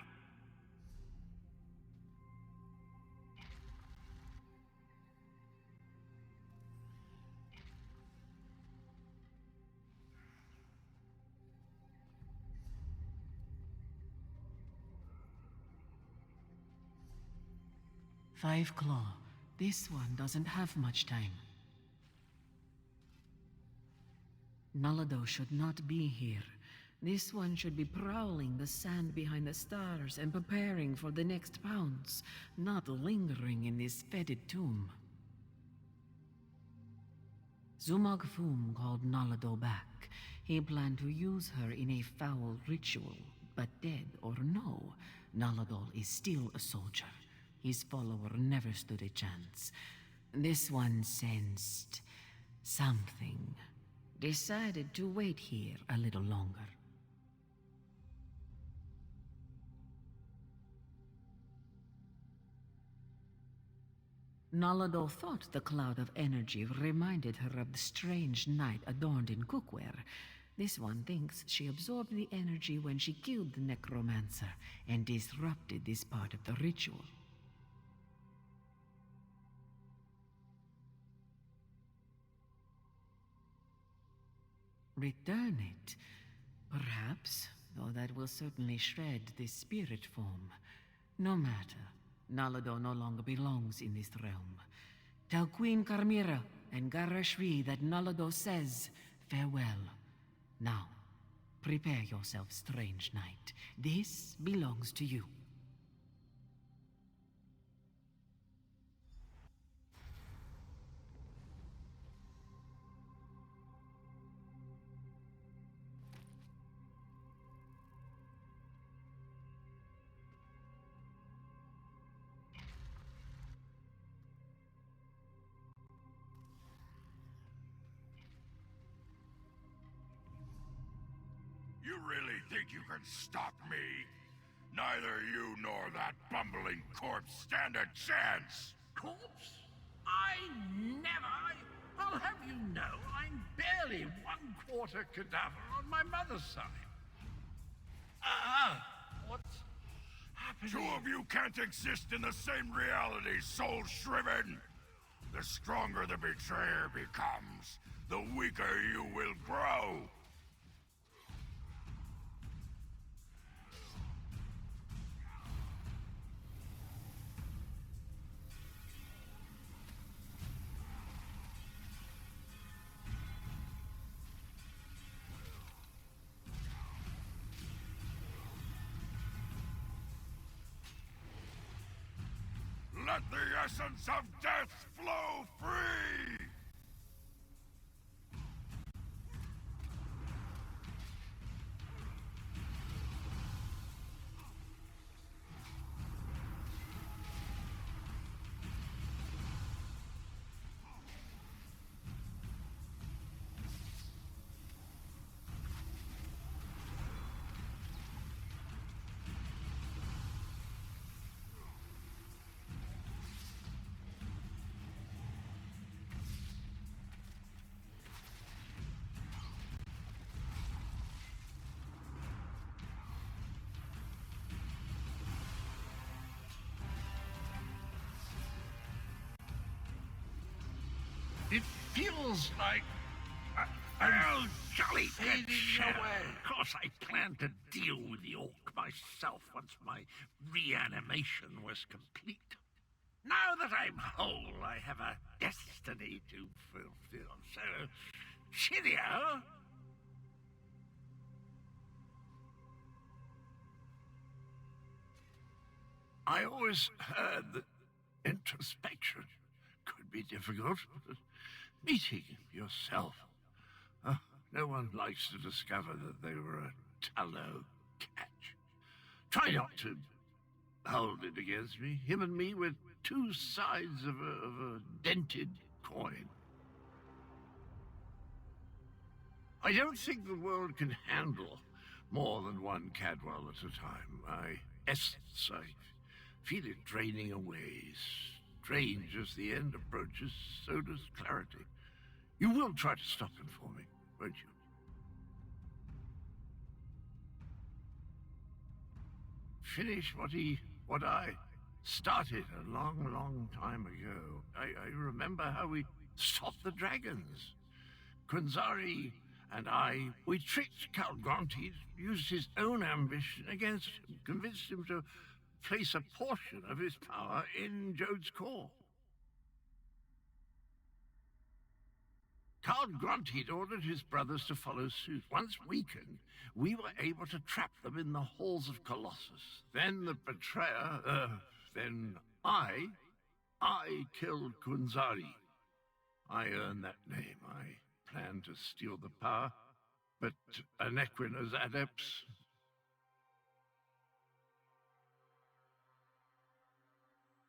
Five Claw. This one doesn't have much time. Nalado should not be here. This one should be prowling the sand behind the stars and preparing for the next pounce, not lingering in this fetid tomb. Zumag Fum called Nalado back. He planned to use her in a foul ritual, but dead or no, Naladol is still a soldier. His follower never stood a chance. This one sensed something. Decided to wait here a little longer. Nalado thought the cloud of energy reminded her of the strange knight adorned in cookware. This one thinks she absorbed the energy when she killed the necromancer and disrupted this part of the ritual. Return it. Perhaps, though that will certainly shred this spirit form. No matter. Nalado no longer belongs in this realm. Tell Queen Carmira and Garashri that Nalado says farewell. Now, prepare yourself, strange knight. This belongs to you. You really think you can stop me? Neither you nor that bumbling corpse stand a chance! Corpse? I'll have you know, I'm barely 1/4 cadaver on my mother's side. What's happening? Two of you can't exist in the same reality, soul shriven! The stronger the betrayer becomes, the weaker you will grow! Let the essence of death flow free! It feels like I'll jolly fading away. Of course, I planned to deal with the orc myself once my reanimation was complete. Now that I'm whole, I have a destiny to fulfill. So, cheerio. I always heard that introspection could be difficult. Meeting yourself. No one likes to discover that they were a tallow catch. Try not to hold it against me. Him and me were two sides of a dented coin. I don't think the world can handle more than one Cadwell at a time. My essence, I feel it draining away. Strange as the end approaches, so does clarity. You will try to stop him for me, won't you? Finish what I started a long, long time ago. I remember how we stopped the dragons. Kunzari and we tricked Count Grantid, used his own ambition against him, convinced him to place a portion of his power in Jode's core. Count Grantid ordered his brothers to follow suit. Once weakened, we were able to trap them in the halls of Colossus. Then the betrayer, then I killed Kunzari. I earned that name. I planned to steal the power, but Anequina's adepts...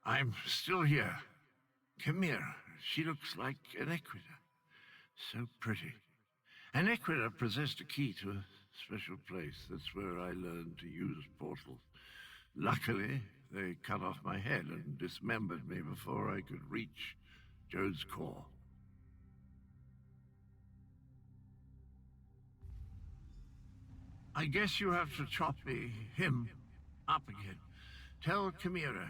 I'm still here. Chimera, she looks like Anequina. So pretty. Anequina possessed a key to a special place. That's where I learned to use portals. Luckily, they cut off my head and dismembered me before I could reach Jode's core. I guess you have to chop him up again. Tell Chimera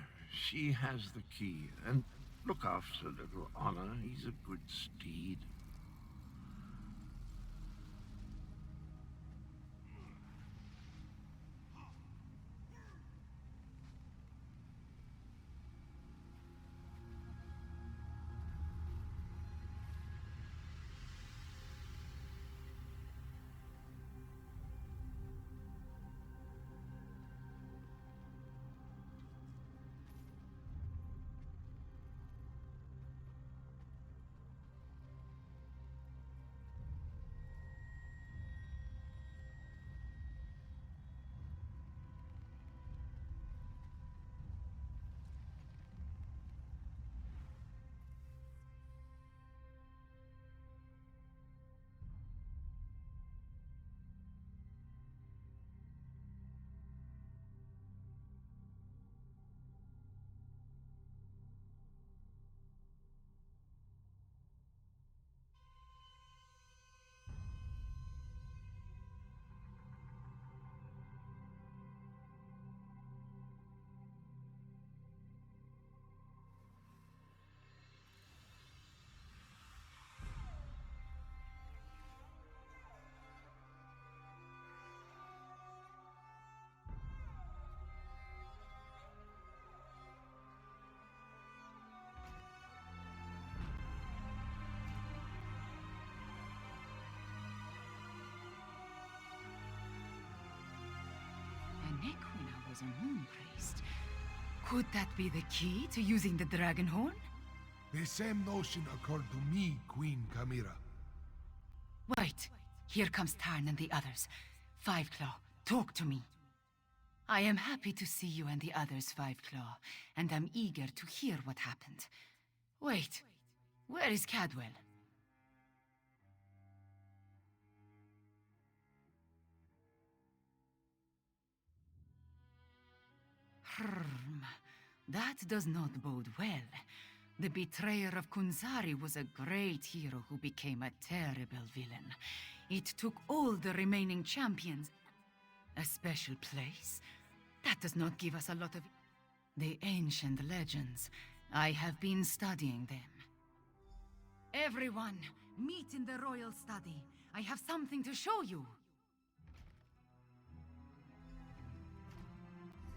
she has the key, and look after little Honor. He's a good steed. Anequina was a moon priest. Could that be the key to using the dragon horn? The same notion occurred to me, Queen Chimera. Wait, here comes Tarn and the others. Fiveclaw, talk to me. I am happy to see you and the others, Fiveclaw, and I'm eager to hear what happened. Wait, where is Cadwell? That does not bode well. The betrayer of Kunzari was a great hero who became a terrible villain. It took all the remaining champions. A special place? That does not give us a lot of... The ancient legends. I have been studying them. Everyone, meet in the royal study. I have something to show you.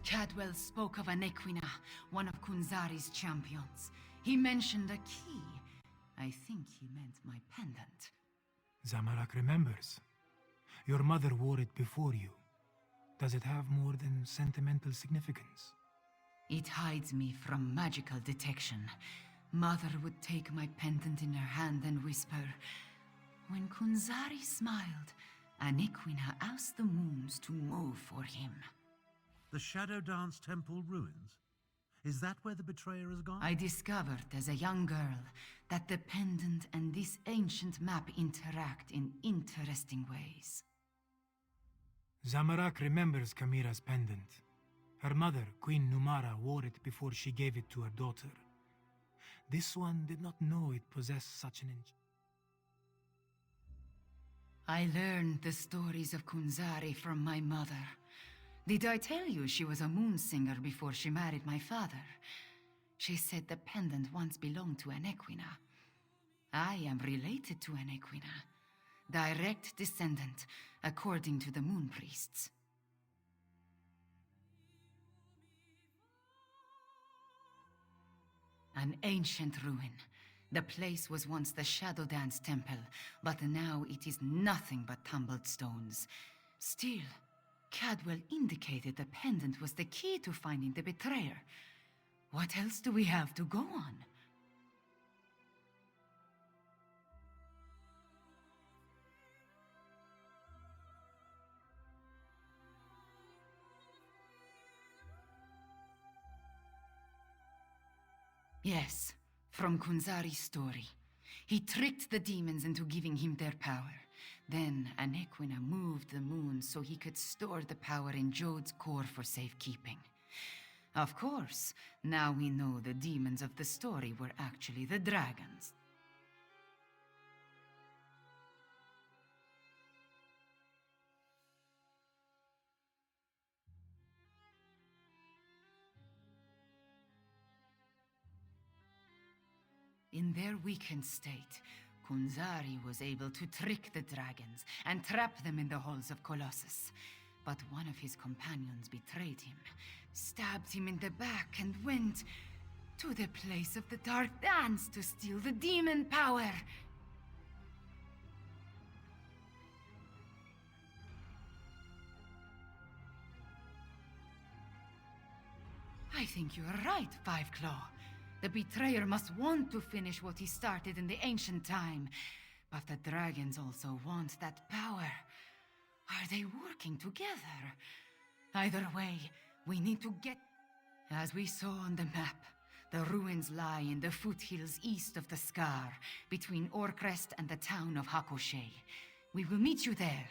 Cadwell spoke of Anequina, one of Kunzari's champions. He mentioned a key. I think he meant my pendant. Zamorak remembers. Your mother wore it before you. Does it have more than sentimental significance? It hides me from magical detection. Mother would take my pendant in her hand and whisper, "When Kunzari smiled, Aniquina asked the moons to move for him." The Shadow Dance Temple ruins? Is that where the betrayer has gone? I discovered as a young girl that the pendant and this ancient map interact in interesting ways. Zamorak remembers Kamira's pendant. Her mother, Queen Numara, wore it before she gave it to her daughter. This one did not know it possessed such an I learned the stories of Kunzari from my mother. Did I tell you she was a moon singer before she married my father? She said the pendant once belonged to Aniquina. I am related to Aniquina. Direct descendant, according to the moon priests. An ancient ruin. The place was once the Shadow Dance Temple, but now it is nothing but tumbled stones. Still, Cadwell indicated the pendant was the key to finding the betrayer. What else do we have to go on? Yes, from Kunzari's story. He tricked the demons into giving him their power. Then Aniquina moved the moon so he could store the power in Jode's core for safekeeping. Of course, now we know the demons of the story were actually the dragons. In their weakened state, Kunzari was able to trick the dragons and trap them in the halls of Colossus. But one of his companions betrayed him, stabbed him in the back, and went to the place of the Dark Dance to steal the demon power. I think you are right, Fiveclaw. The betrayer must want to finish what he started in the ancient time. But the dragons also want that power. Are they working together? Either way, we need to get... As we saw on the map, the ruins lie in the foothills east of the Scar, between Orcrest and the town of Hakoshe. We will meet you there.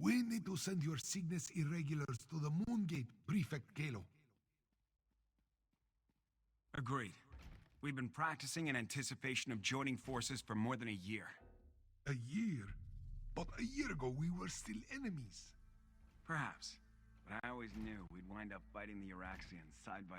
We need to send your Cygnus irregulars to the Moongate, Prefect Kalo. Agreed. We've been practicing in anticipation of joining forces for more than a year. A year? But a year ago we were still enemies. Perhaps. But I always knew we'd wind up fighting the Uraxians side by...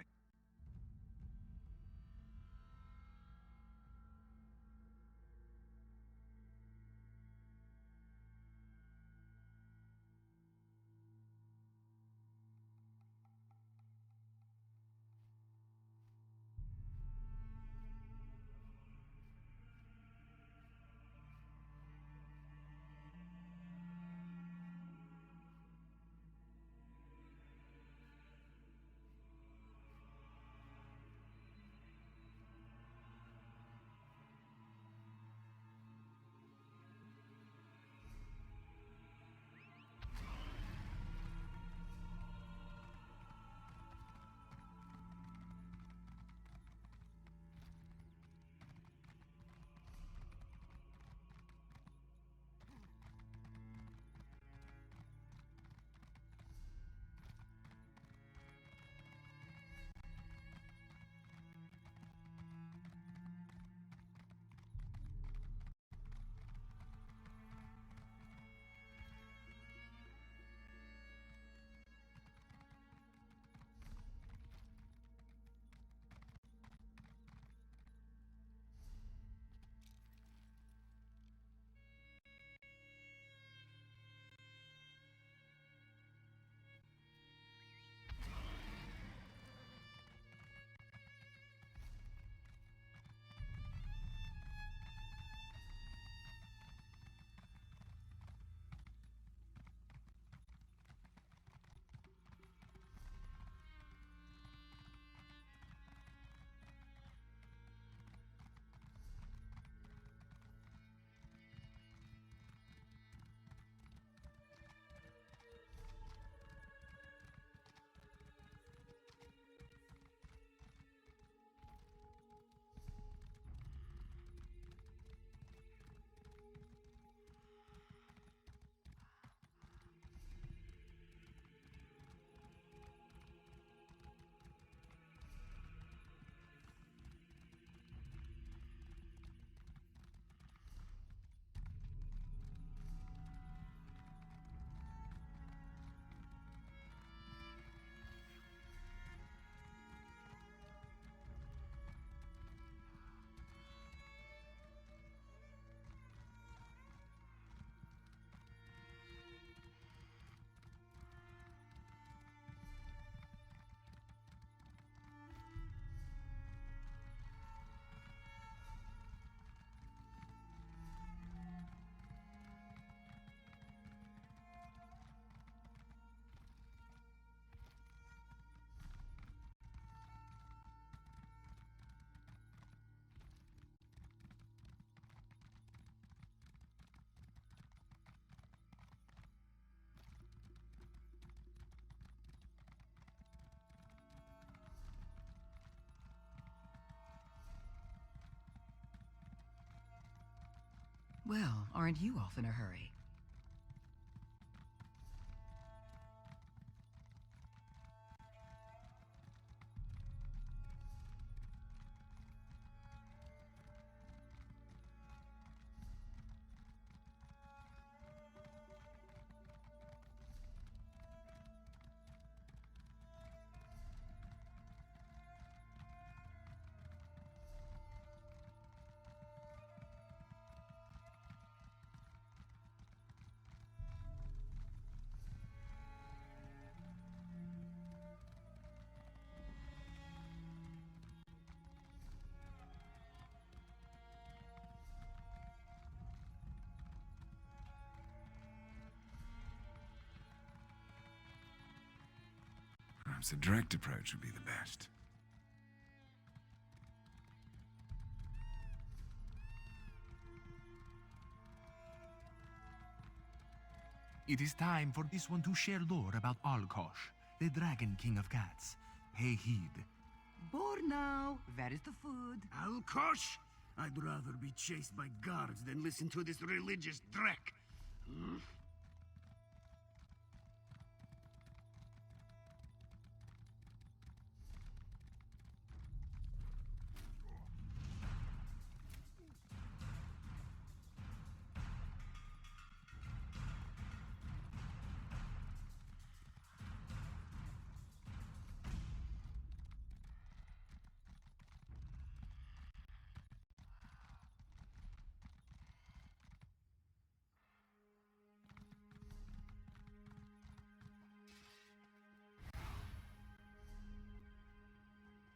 Well, aren't you off in a hurry? Perhaps a direct approach would be the best. It is time for this one to share lore about Alkosh, the Dragon King of Cats. Pay heed. Borno, where is the food? Alkosh? I'd rather be chased by guards than listen to this religious dreck.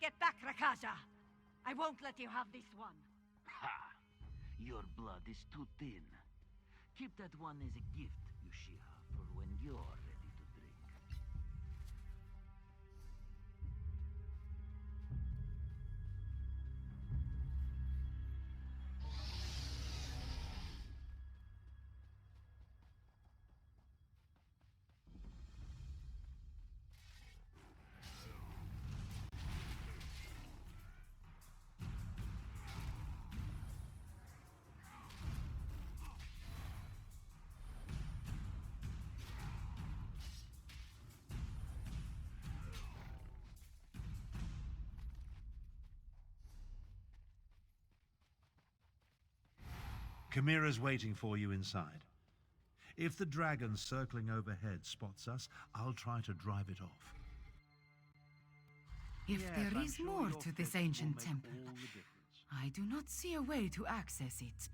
Get back, Rakaza! I won't let you have this one. Ha! Your blood is too thin. Keep that one as a gift, Yushiha, for when you're ready to drink. Chimera's waiting for you inside. If the dragon circling overhead spots us, I'll try to drive it off. If Yes, there I'm is sure more your to this fix will ancient make temple, all the difference. I do not see a way to access it.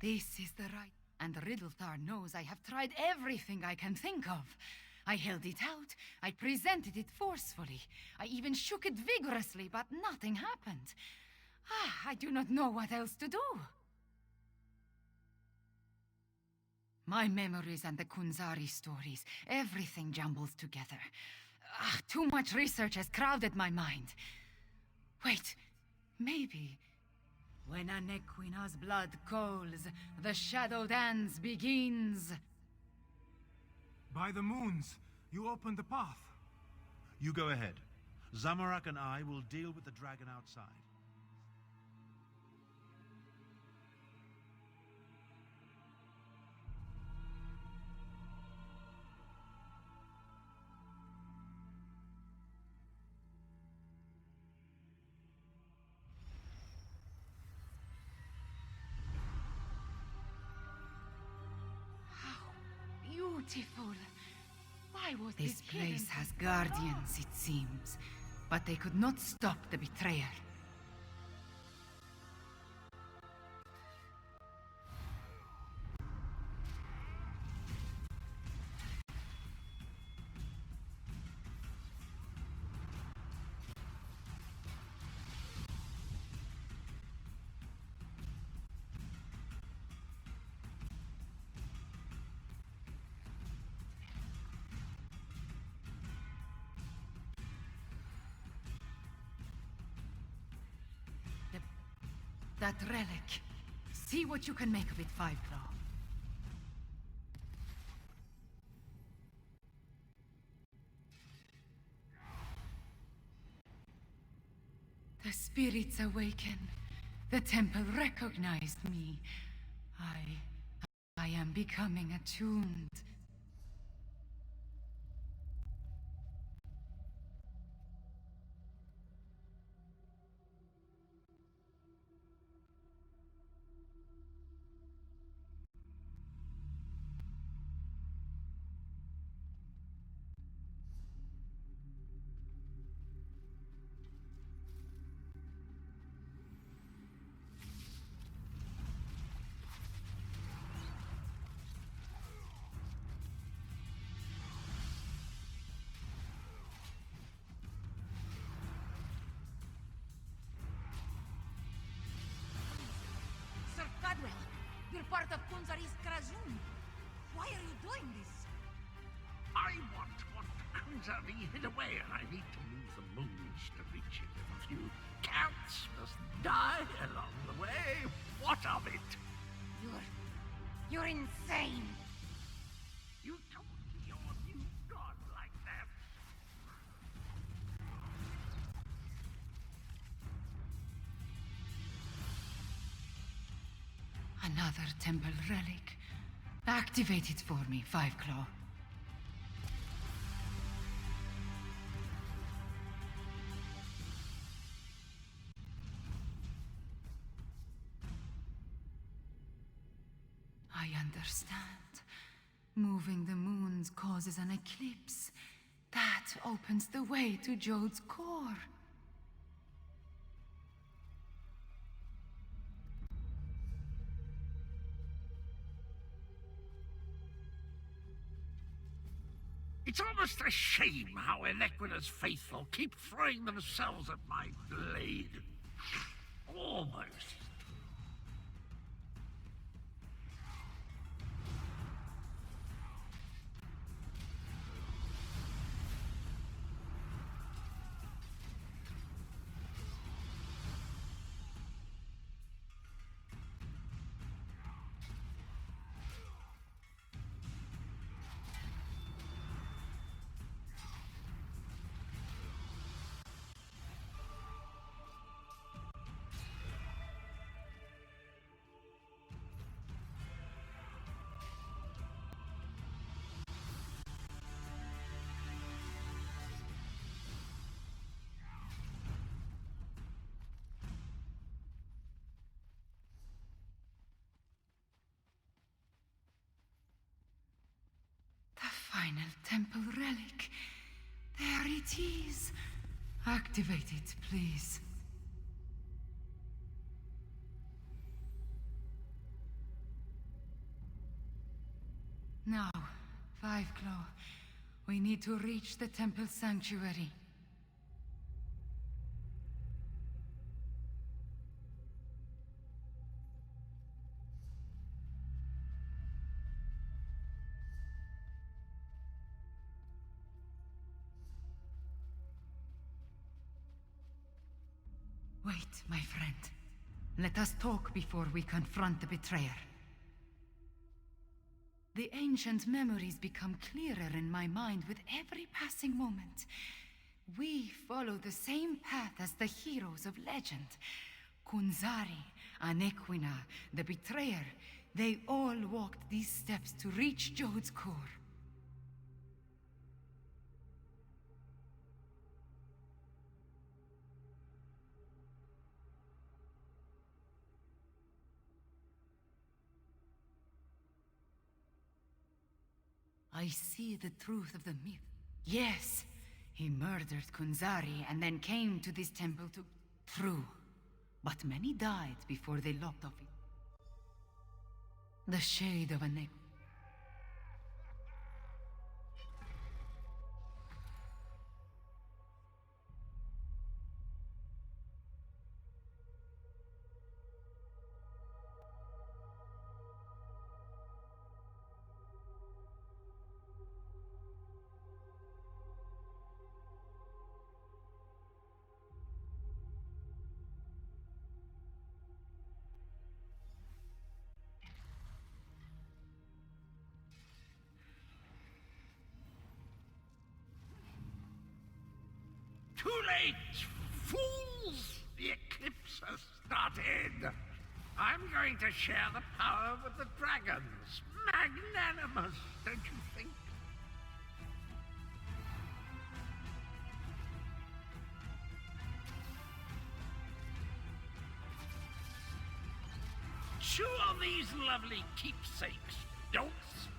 This is the right... And Riddlethar knows I have tried everything I can think of. I held it out, I presented it forcefully, I even shook it vigorously, but nothing happened. I do not know what else to do. My memories and the Kunzari stories, everything jumbles together. Too much research has crowded my mind. Wait, maybe... When a Nequina's blood calls, the shadow dance begins. By the moons, you opened the path. You go ahead. Zamorak and I will deal with the dragon outside. Beautiful. Why was this place has guardians, it seems, but they could not stop the betrayer. That relic. See what you can make of it, Fiveclaw. The spirits awaken. The temple recognized me. I am becoming attuned. Sir Cadwell, you're part of Kunzari's Krazun. Why are you doing this? I want what Kunzari hid away, and I need to move the moons to reach it. If a few cats must die along the way, what of it? You're insane. You talk to your new god like that? Another temple relic. Activate it for me, Fiveclaw. I understand. Moving the moon moons causes an eclipse. That opens the way to Jode's core. It's almost a shame how Enequina's faithful keep throwing themselves at my blade. Almost. Final temple relic. There it is. Activate it, please. Now, Five Claw. We need to reach the temple sanctuary. Wait, my friend. Let us talk before we confront the betrayer. The ancient memories become clearer in my mind with every passing moment. We follow the same path as the heroes of legend. Kunzari, Anequina, the betrayer, they all walked these steps to reach Jode's core. I see the truth of the myth. Yes, he murdered Kunzari and then came to this temple to... True. But many died before they lopped off it. The shade of a neck. Too late, fools! The eclipse has started. I'm going to share the power with the dragons. Magnanimous, don't you think? Chew on these lovely keepsakes, don'ts.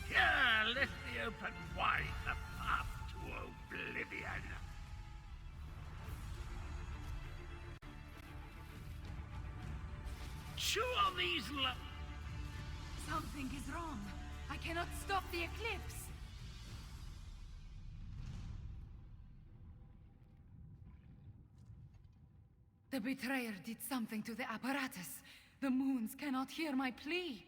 Here, let me open wide the path to oblivion. Chew on these Something is wrong. I cannot stop the eclipse. The betrayer did something to the apparatus. The moons cannot hear my plea.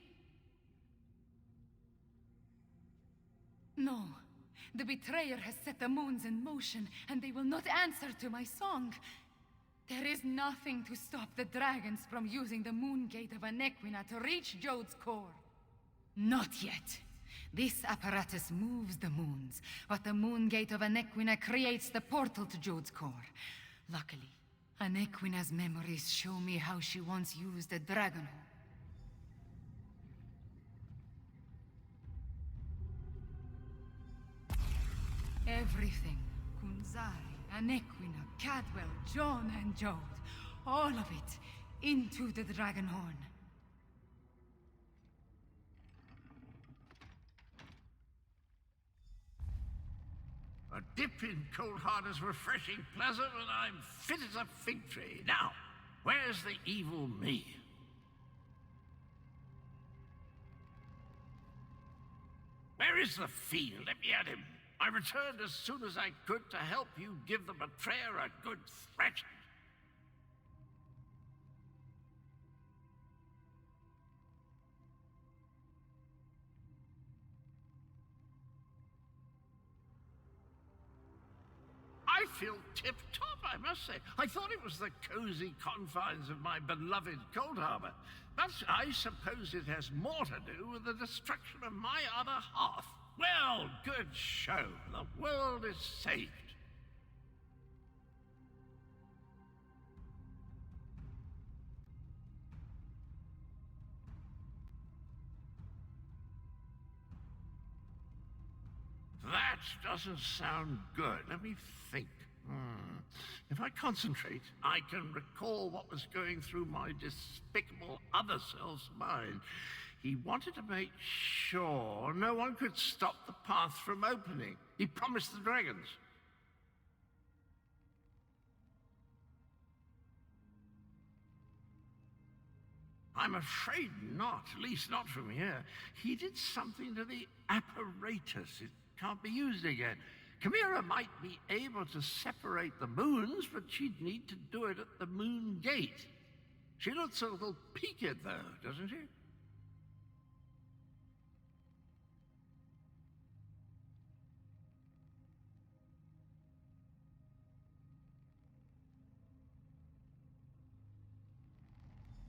No. The betrayer has set the moons in motion, and they will not answer to my song. There is nothing to stop the dragons from using the moon gate of Anequina to reach Jode's core. Not yet. This apparatus moves the moons, but the moon gate of Anequina creates the portal to Jode's core. Luckily, Anequina's memories show me how she once used a dragon. Everything. Kunzari, Anequina, Cadwell, John, and Jode. All of it into the dragon horn. A dip in cold hard is refreshing pleasant, and I'm fit as a fig tree. Now, where's the evil me? Where is the fiend? Let me at him. I returned as soon as I could to help you give the betrayer a good thrashing. I feel tip-top, I must say. I thought it was the cozy confines of my beloved Cold Harbor, but I suppose it has more to do with the destruction of my other half. Well, good show. The world is saved. That doesn't sound good. Let me think. If I concentrate, I can recall what was going through my despicable other self's mind. He wanted to make sure no one could stop the path from opening. He promised the dragons. I'm afraid not, at least not from here. He did something to the apparatus. It can't be used again. Chimera might be able to separate the moons, but she'd need to do it at the moon gate. She looks a little peaked, though, doesn't she?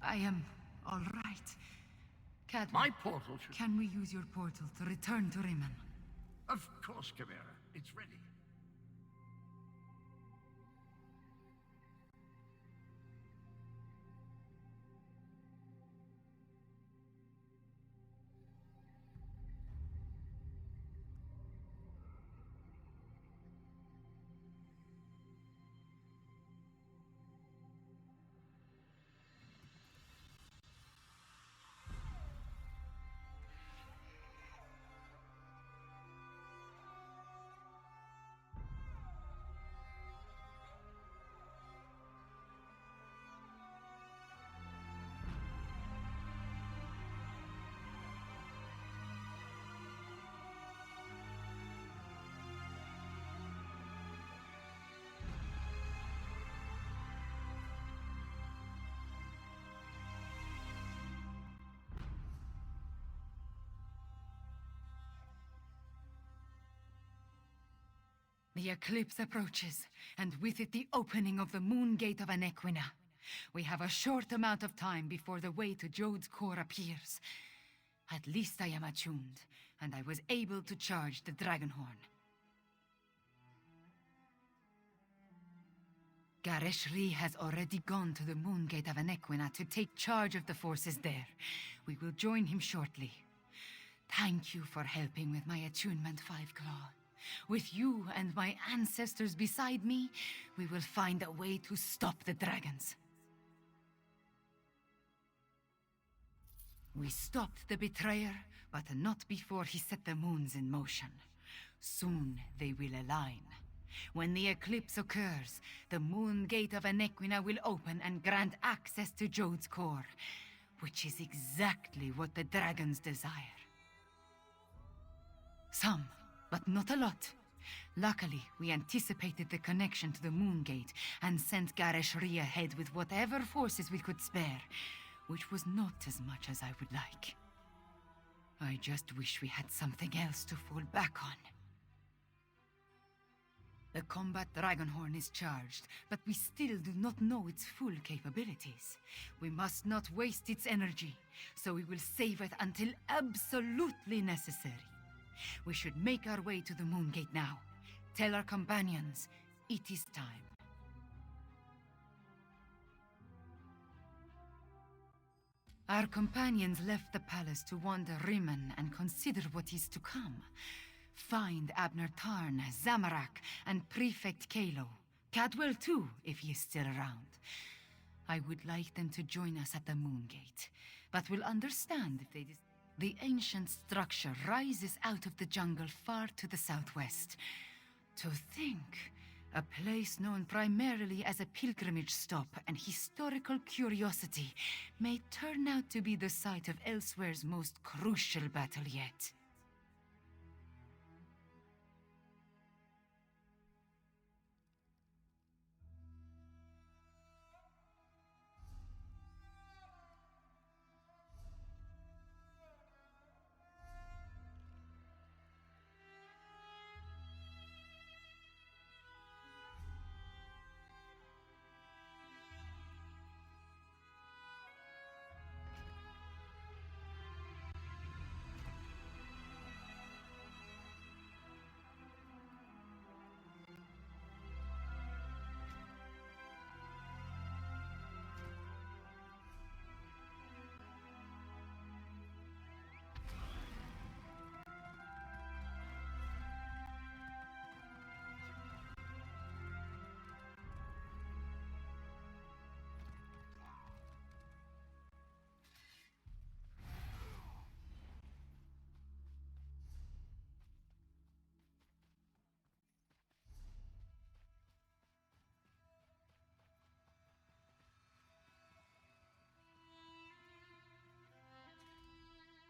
I am all right. Cadwell, My portal should... can we use your portal to return to Riemann? Of course, Chimera. It's ready. The eclipse approaches, and with it the opening of the moon gate of Anequina. We have a short amount of time before the way to Jode's core appears. At least I am attuned, and I was able to charge the Dragonhorn. Gareshri has already gone to the moon gate of Anequina to take charge of the forces there. We will join him shortly. Thank you for helping with my attunement, Five Claw. With you and my ancestors beside me, we will find a way to stop the dragons. We stopped the betrayer, but not before he set the moons in motion. Soon they will align. When the eclipse occurs, the moon gate of Anequina will open and grant access to Jode's core, which is exactly what the dragons desire. Some, but not a lot. Luckily, we anticipated the connection to the moon gate and sent Gareshri ahead with whatever forces we could spare, which was not as much as I would like. I just wish we had something else to fall back on. The combat Dragonhorn is charged, but we still do not know its full capabilities. We must not waste its energy, so we will save it until absolutely necessary. We should make our way to the moon gate now. Tell our companions, it is time. Our companions left the palace to wander Riemann and consider what is to come. Find Abner Tarn, Zamorak, and Prefect Kalo. Cadwell too, if he is still around. I would like them to join us at the moon gate, but will understand if they... The ancient structure rises out of the jungle far to the southwest. To think, a place known primarily as a pilgrimage stop and historical curiosity may turn out to be the site of Elsweyr's most crucial battle yet.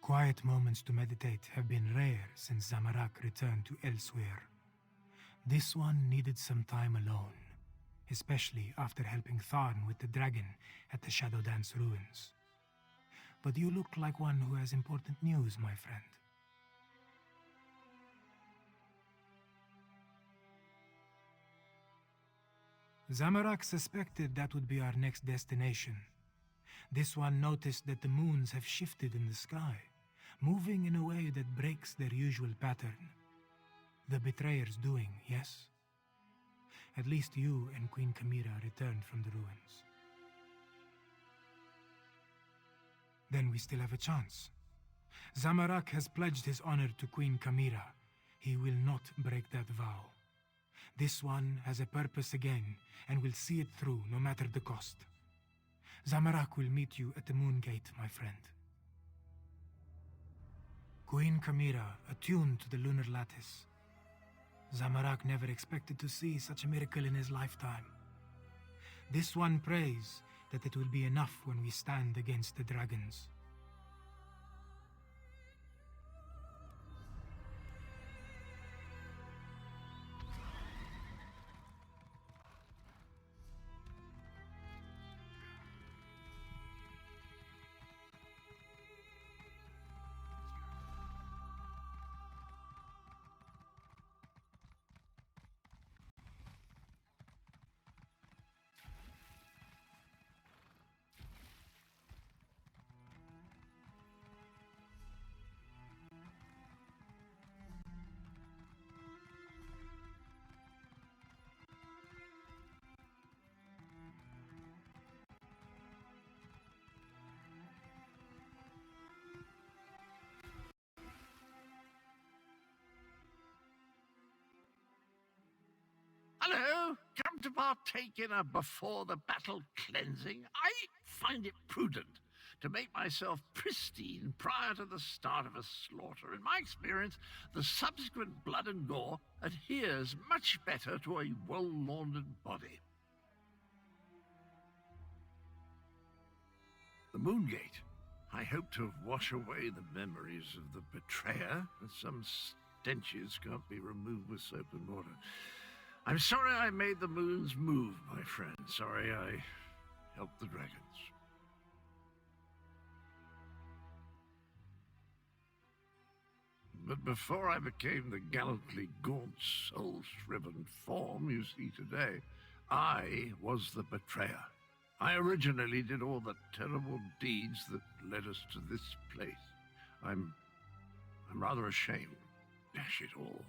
Quiet moments to meditate have been rare since Zamorak returned to Elsweyr. This one needed some time alone, especially after helping Tharn with the dragon at the Shadow Dance ruins. But you look like one who has important news, my friend. Zamorak suspected that would be our next destination. This one noticed that the moons have shifted in the sky, moving in a way that breaks their usual pattern. The betrayer's doing, yes? At least you and Queen Chimera returned from the ruins. Then we still have a chance. Zamorak has pledged his honor to Queen Chimera. He will not break that vow. This one has a purpose again, and will see it through no matter the cost. Zamorak will meet you at the Moon Gate, my friend. Queen Chimera, attuned to the lunar lattice. Zamorak never expected to see such a miracle in his lifetime. This one prays that it will be enough when we stand against the dragons. Hello, come to partake in a before-the-battle cleansing? I find it prudent to make myself pristine prior to the start of a slaughter. In my experience, the subsequent blood and gore adheres much better to a well-laundered body. The Moongate. I hope to wash away the memories of the betrayer, and some stenches can't be removed with soap and water. I'm sorry I made the moons move, my friend. Sorry I helped the dragons. But before I became the gallantly gaunt, soul-shriven form you see today, I was the betrayer. I originally did all the terrible deeds that led us to this place. I'm rather ashamed. Dash it all.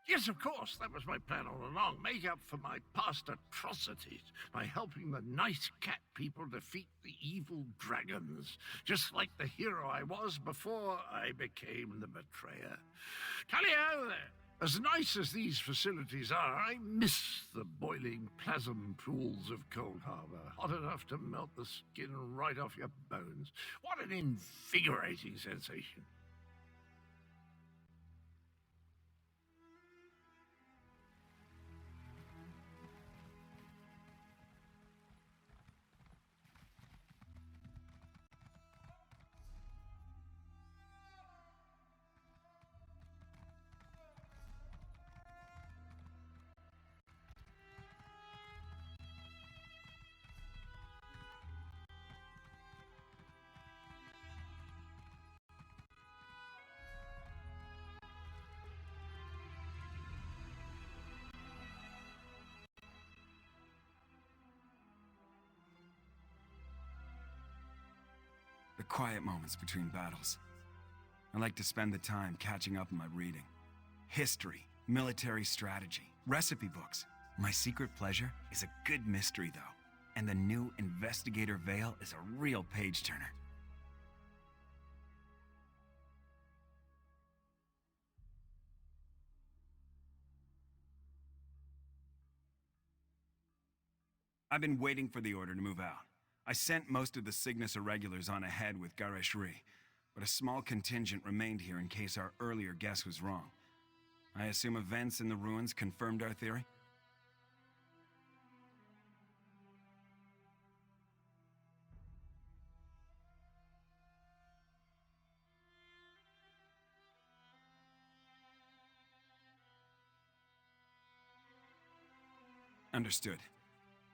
Yes, of course, that was my plan all along. Make up for my past atrocities by helping the nice cat people defeat the evil dragons, just like the hero I was before I became the betrayer. Tally-ho there! As nice as these facilities are, I miss the boiling plasm pools of Cold Harbor, hot enough to melt the skin right off your bones. What an invigorating sensation. The quiet moments between battles. I like to spend the time catching up on my reading. History, military strategy, recipe books. My secret pleasure is a good mystery, though. And the new Investigator Veil is a real page-turner. I've been waiting for the order to move out. I sent most of the Cygnus irregulars on ahead with Gareshri, but a small contingent remained here in case our earlier guess was wrong. I assume events in the ruins confirmed our theory? Understood.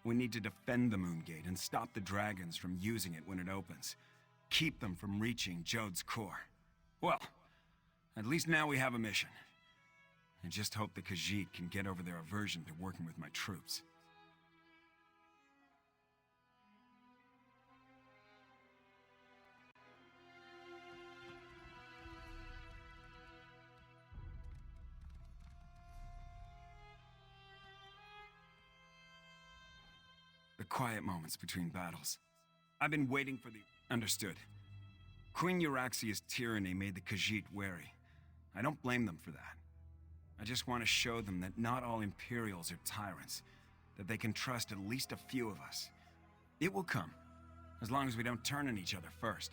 We need to defend the Moongate and stop the dragons from using it when it opens. Keep them from reaching Jode's core. Well, at least now we have a mission. I just hope the Khajiit can get over their aversion to working with my troops. The quiet moments between battles. I've been waiting for the... Understood. Queen Euraxia's tyranny made the Khajiit wary. I don't blame them for that. I just want to show them that not all Imperials are tyrants, that they can trust at least a few of us. It will come, as long as we don't turn on each other first.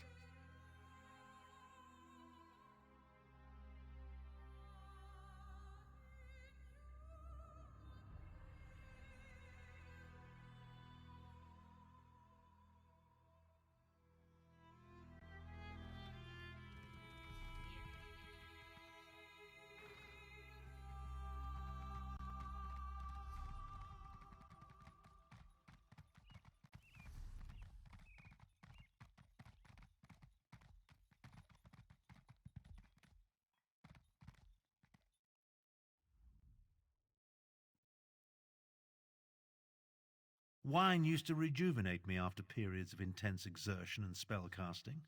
Wine used to rejuvenate me after periods of intense exertion and spellcasting.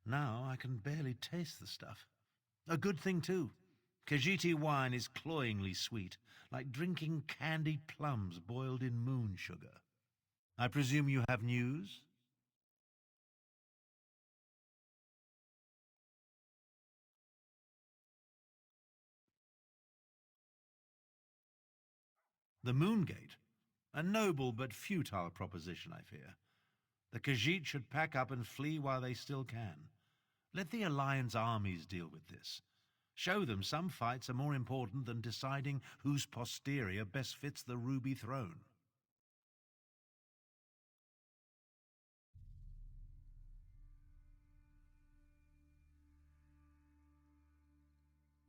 Now I can barely taste the stuff. A good thing, too. Khajiiti wine is cloyingly sweet, like drinking candied plums boiled in moon sugar. I presume you have news? The Moongate? A noble but futile proposition, I fear. The Khajiit should pack up and flee while they still can. Let the Alliance armies deal with this. Show them some fights are more important than deciding whose posterior best fits the Ruby Throne.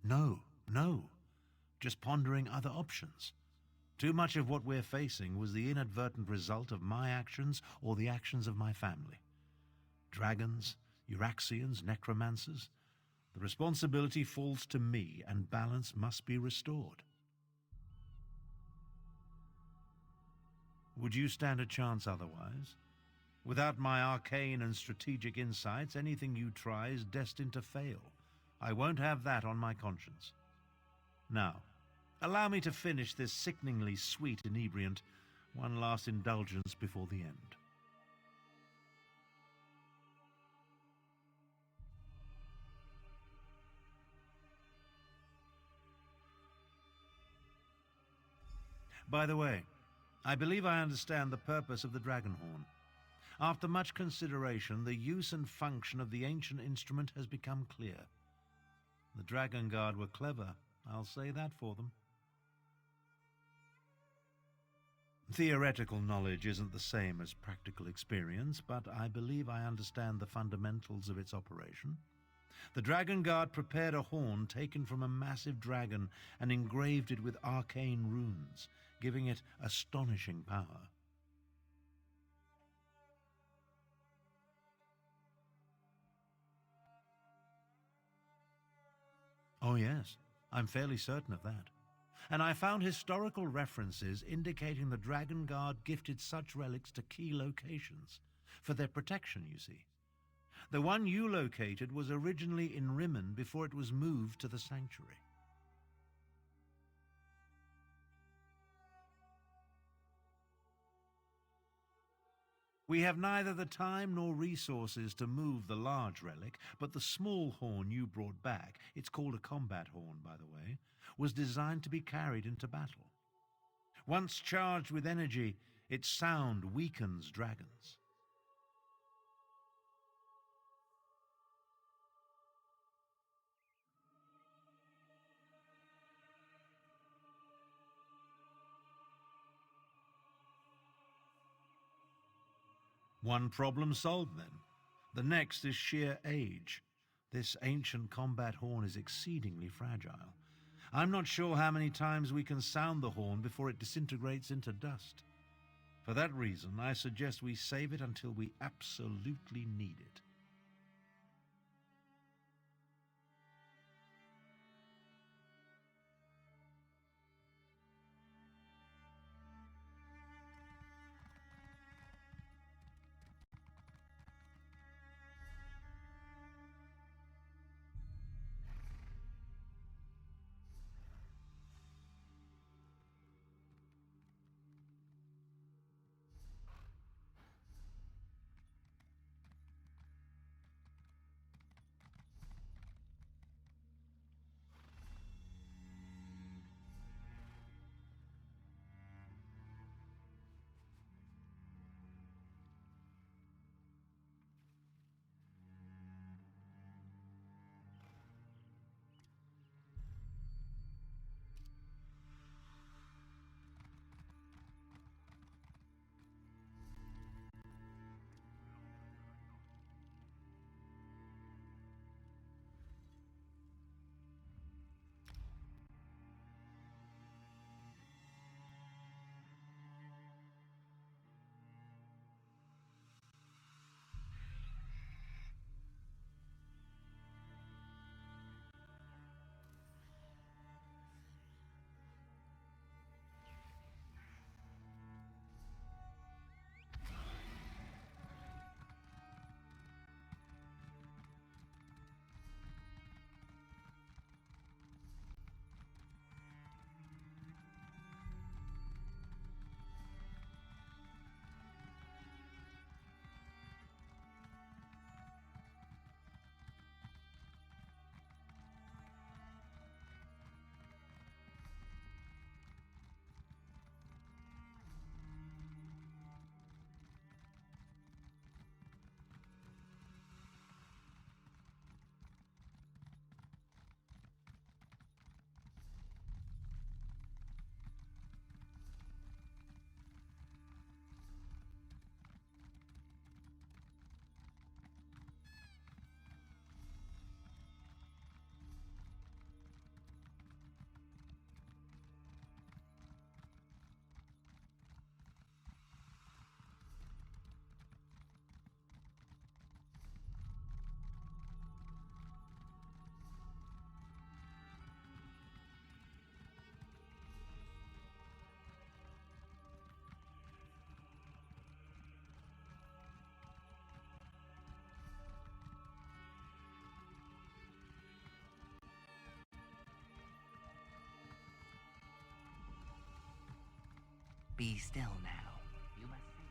No. Just pondering other options. Too much of what we're facing was the inadvertent result of my actions or the actions of my family. Dragons, Euraxians, necromancers. The responsibility falls to me, and balance must be restored. Would you stand a chance otherwise? Without my arcane and strategic insights, anything you try is destined to fail. I won't have that on my conscience. Now, allow me to finish this sickeningly sweet inebriant, one last indulgence before the end. By the way, I believe I understand the purpose of the dragon horn. After much consideration, the use and function of the ancient instrument has become clear. The Dragon Guard were clever, I'll say that for them. Theoretical knowledge isn't the same as practical experience, but I believe I understand the fundamentals of its operation. The Dragon Guard prepared a horn taken from a massive dragon and engraved it with arcane runes, giving it astonishing power. Oh yes, I'm fairly certain of that. And I found historical references indicating the Dragon Guard gifted such relics to key locations, for their protection, you see. The one you located was originally in Rimmen before it was moved to the sanctuary. We have neither the time nor resources to move the large relic, but the small horn you brought back, it's called a combat horn, by the way, was designed to be carried into battle. Once charged with energy, its sound weakens dragons. One problem solved, then. The next is sheer age. This ancient combat horn is exceedingly fragile. I'm not sure how many times we can sound the horn before it disintegrates into dust. For that reason, I suggest we save it until we absolutely need it. Be still now. You must see.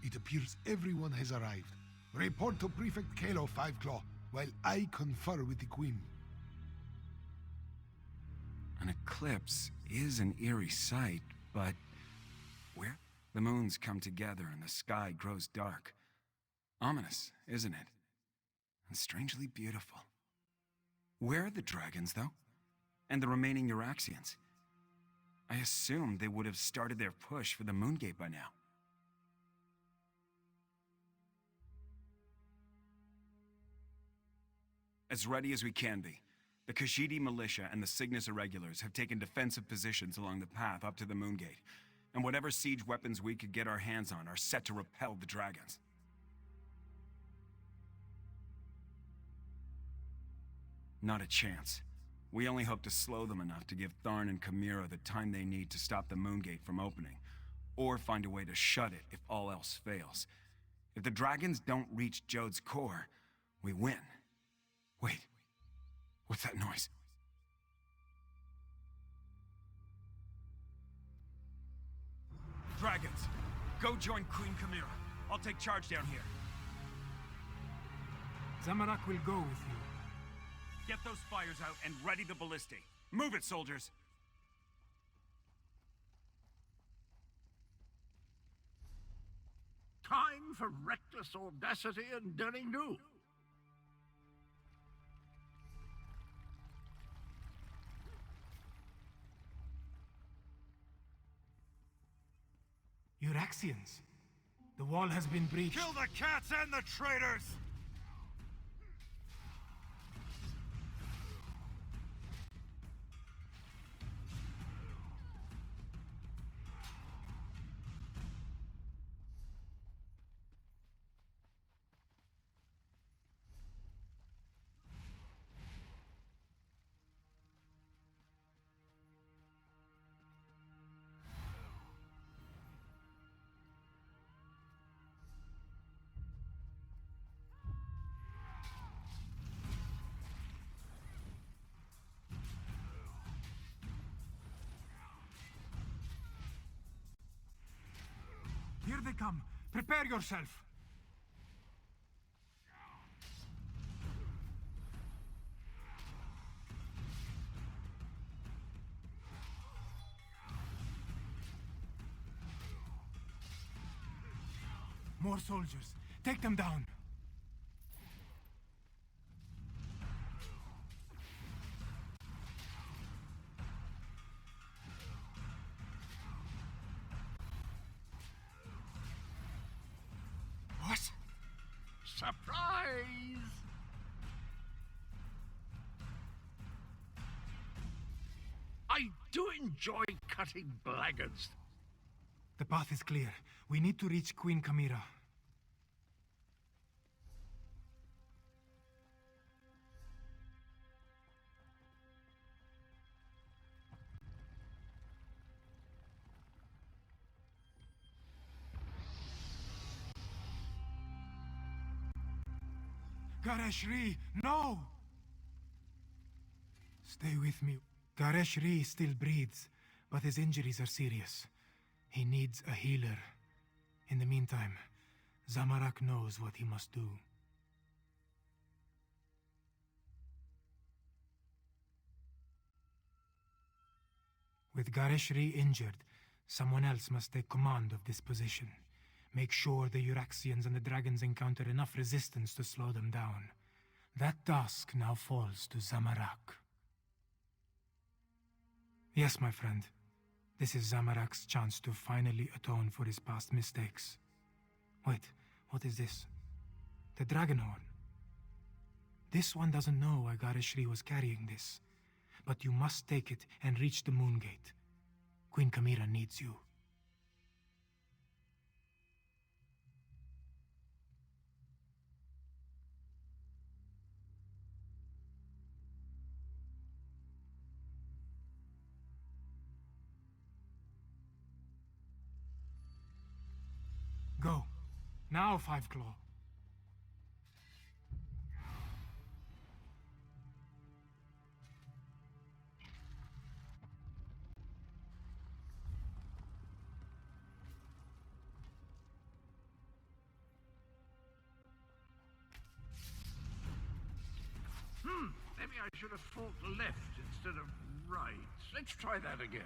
It appears everyone has arrived. Report to Prefect Kalo, Five Claw, while I confer with the Queen. An eclipse is an eerie sight, but where? The moons come together and the sky grows dark. Ominous, isn't it? And strangely beautiful. Where are the dragons, though? And the remaining Euraxians? I assumed they would have started their push for the Moongate by now. As ready as we can be. The Khajiit militia and the Cygnus Irregulars have taken defensive positions along the path up to the Moongate, and whatever siege weapons we could get our hands on are set to repel the dragons. Not a chance. We only hope to slow them enough to give Tharn and Chimera the time they need to stop the Moongate from opening, or find a way to shut it if all else fails. If the dragons don't reach Jode's core, we win. Wait, what's that noise? Dragons, go join Queen Chimera. I'll take charge down here. Zamorak will go with you. Get those fires out and ready the ballistae. Move it, soldiers! Time for reckless audacity and daring do. Euraxians. The wall has been breached. Kill the cats and the traitors! Here they come. Prepare yourself. More soldiers. Take them down. What? Surprise! I do enjoy cutting blackguards. The path is clear. We need to reach Queen Chimera. Gareshri, no! Stay with me. Gareshri still breathes, but his injuries are serious. He needs a healer. In the meantime, Zamorak knows what he must do. With Gareshri injured, someone else must take command of this position. Make sure the Euraxians and the dragons encounter enough resistance to slow them down. That task now falls to Zamorak. Yes, my friend. This is Zamorak's chance to finally atone for his past mistakes. Wait, what is this? The dragon horn. This one doesn't know why Gareshri was carrying this. But you must take it and reach the Moongate. Queen Chimera needs you. Go. Now, Five Claw. I should have fought left instead of right. Let's try that again.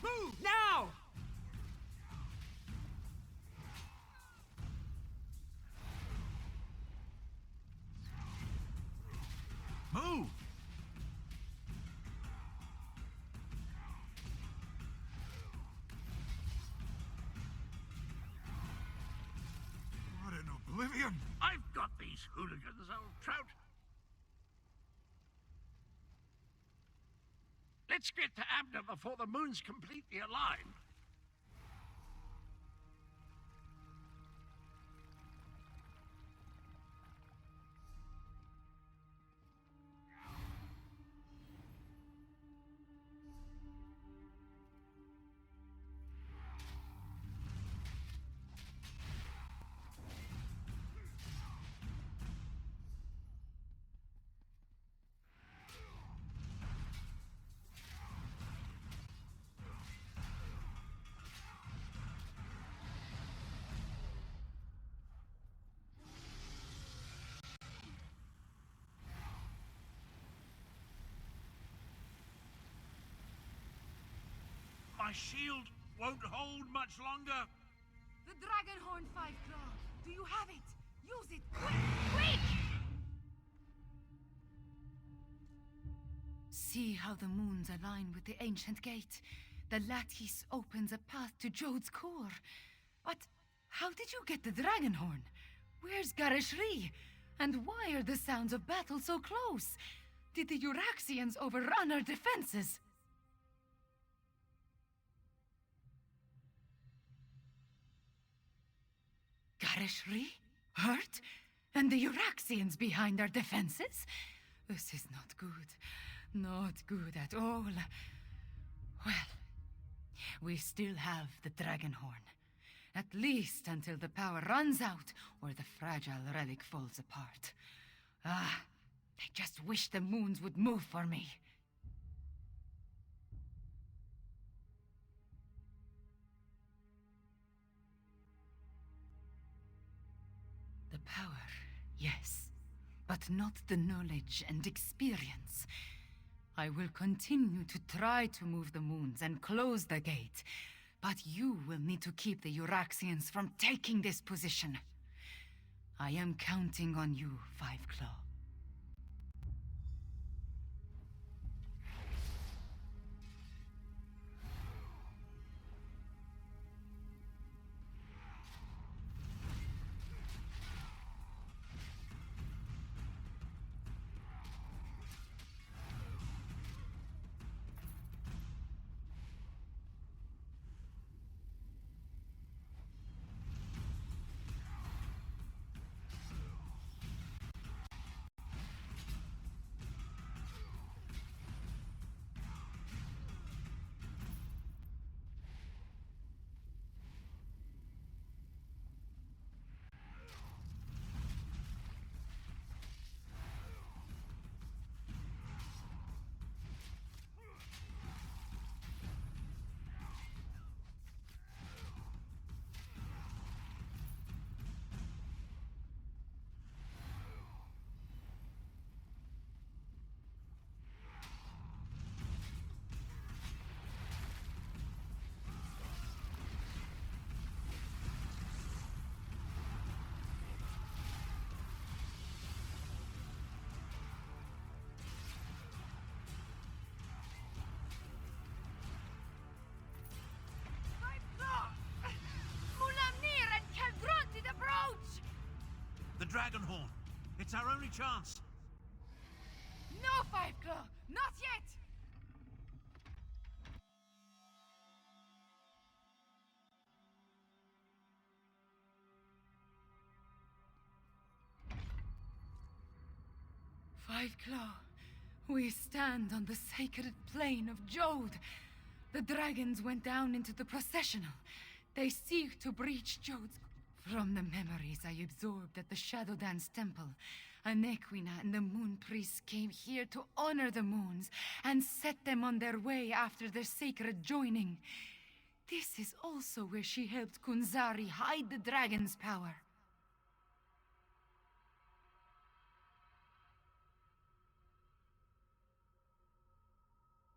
Move now! Move! What in oblivion? I've got these hooligans, old trout. Let's get to Abner before the moon's completely aligned. My shield won't hold much longer. The Dragonhorn, Five Claw. Do you have it? Use it, quick, quick! See how the moons align with the ancient gate. The lattice opens a path to Jode's core. But how did you get the Dragonhorn? Where's Garishri? And why are the sounds of battle so close? Did the Euraxians overrun our defenses? Garishri? Hurt? And the Euraxians behind our defenses? This is not good. Not good at all. Well, we still have the Dragonhorn. At least until the power runs out or the fragile relic falls apart. Ah, I just wish the moons would move for me. The power, yes, but not the knowledge and experience. I will continue to try to move the moons and close the gate, but you will need to keep the Euraxians from taking this position. I am counting on you, Five Claw. The Dragonhorn. It's our only chance. No, Five Claw! Not yet! Five Claw, We stand on the sacred plane of Jode. The dragons went down into the processional. They seek to breach Jode's... From the memories I absorbed at the Shadow Dance Temple, Anequina and the Moon Priests came here to honor the moons and set them on their way after their sacred joining. This is also where she helped Kunzari hide the dragon's power.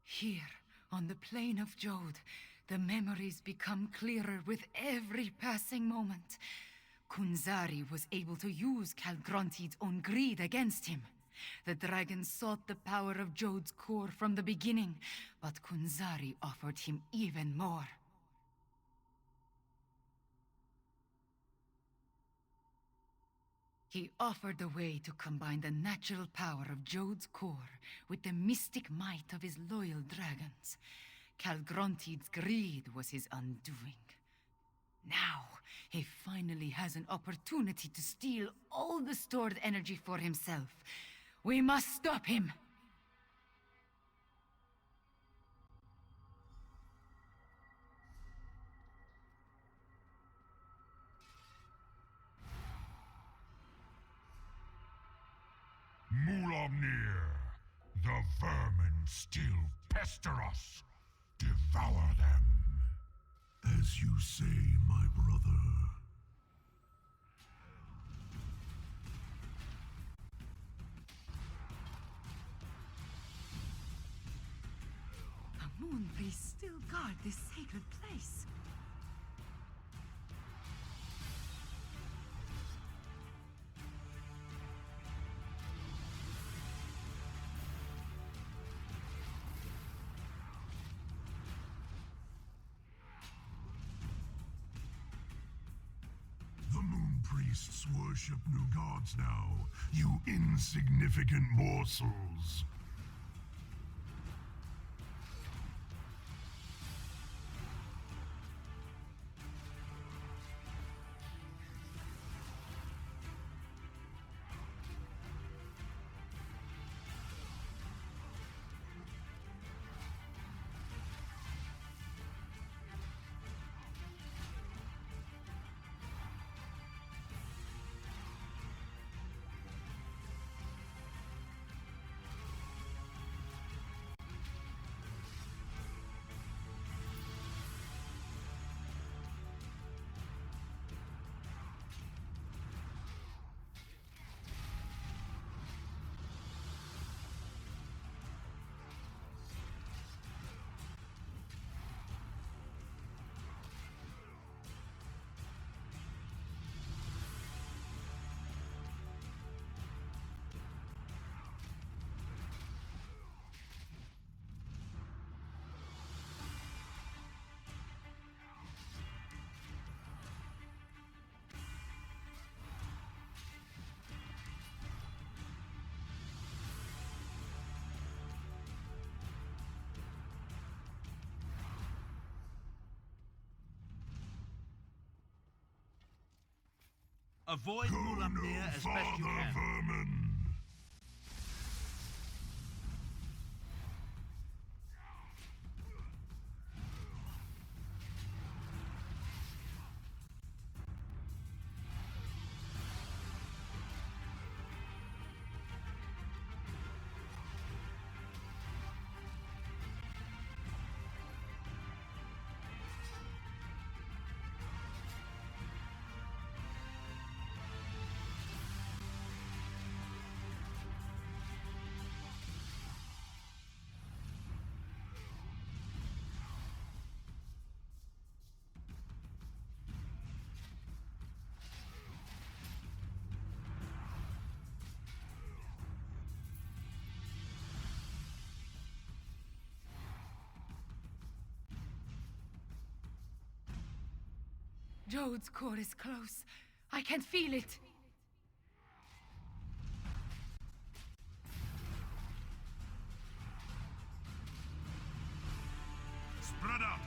Here, on the plain of Jode, the memories become clearer with every passing moment. Kunzari was able to use Calgronti's own greed against him. The dragon sought the power of Jode's core from the beginning, but Kunzari offered him even more. He offered a way to combine the natural power of Jode's core with the mystic might of his loyal dragons. Calgronti's greed was his undoing. Now, he finally has an opportunity to steal all the stored energy for himself. We must stop him! Mulamnir, the vermin still pester us. Devour them. As you say, my brother. The Moon Priests still guard this sacred place. The Moon Priests worship new gods now, you insignificant morsels. Avoid Mulamnir as best you can. Vermin. Jode's core is close. I can feel it. Spread out.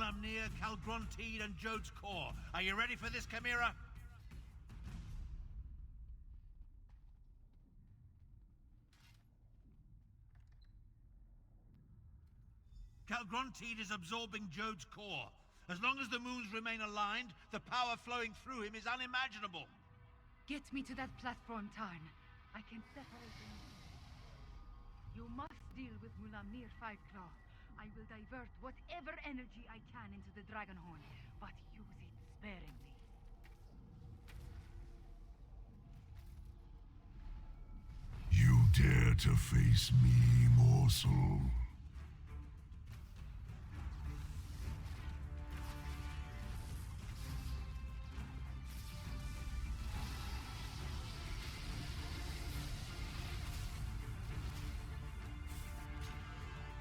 Mulamnir, Calgronteed, and Jode's Core. Are you ready for this, Chimera? Calgronteed is absorbing Jode's Core. As long as the moons remain aligned, the power flowing through him is unimaginable. Get me to that platform, Tarn. I can separate them. You must deal with Mulamnir Fiveclaw. I will divert whatever energy I can into the Dragonhorn, but use it sparingly. You dare to face me, morsel?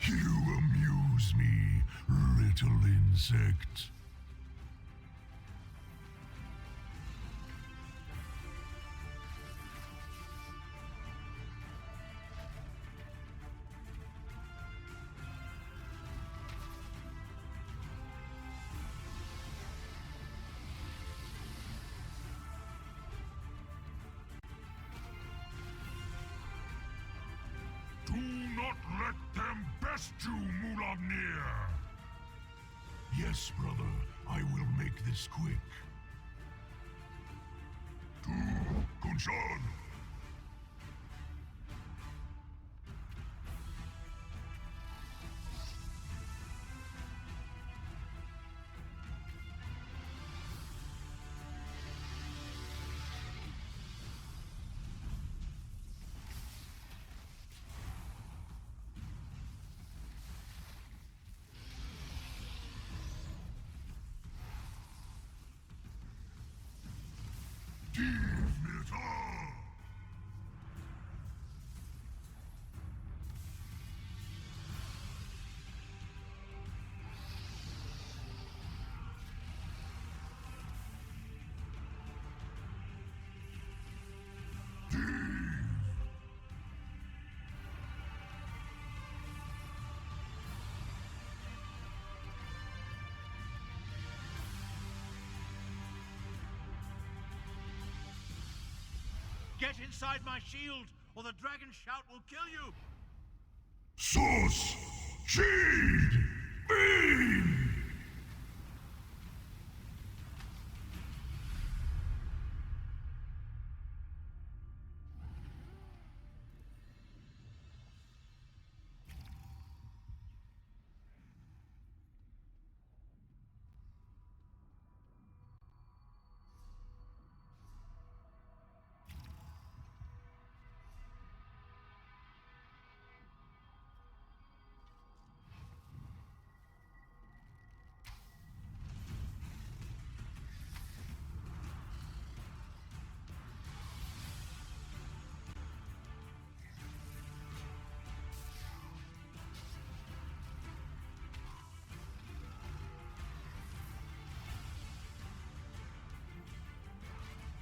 You amuse me, little insect. Do not let them best you, Mulamnir! Yes, brother, I will make this quick. To Kunshan! Get inside my shield, or the dragon shout will kill you! Source! Shade! Beam!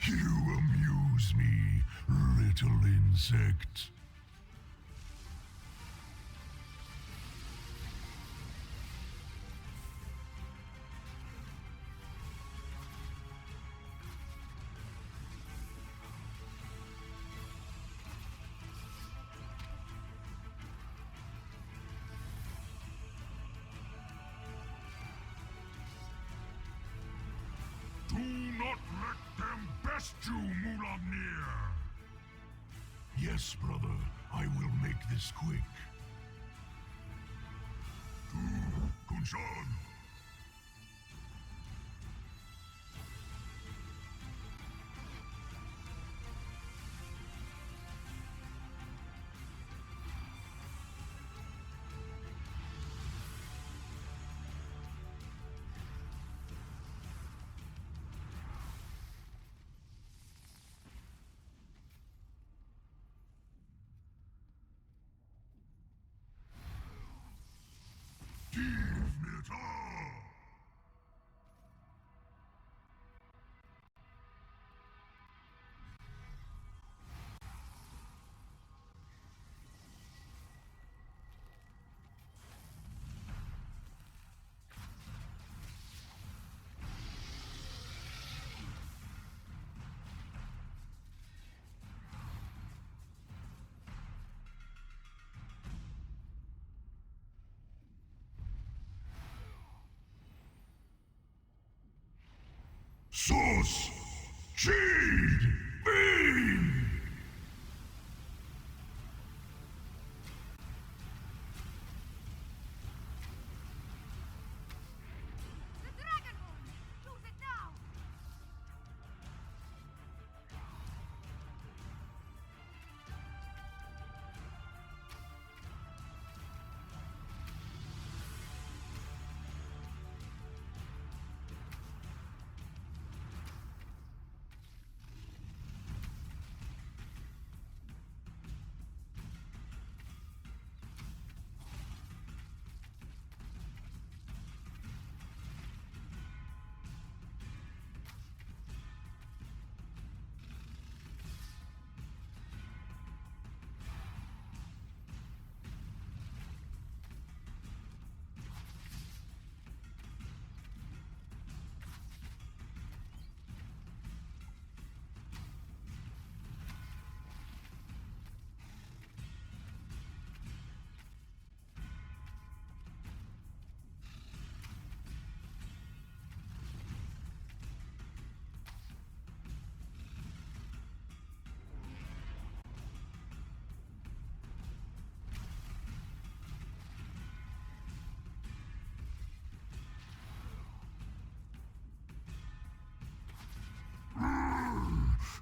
You amuse me, little insect. Do not let them best you, Mulamnir! Yes, brother, I will make this quick. To Kunshan! Give me time! Sus! Cheed! Beam! The dragon horn! Use it now!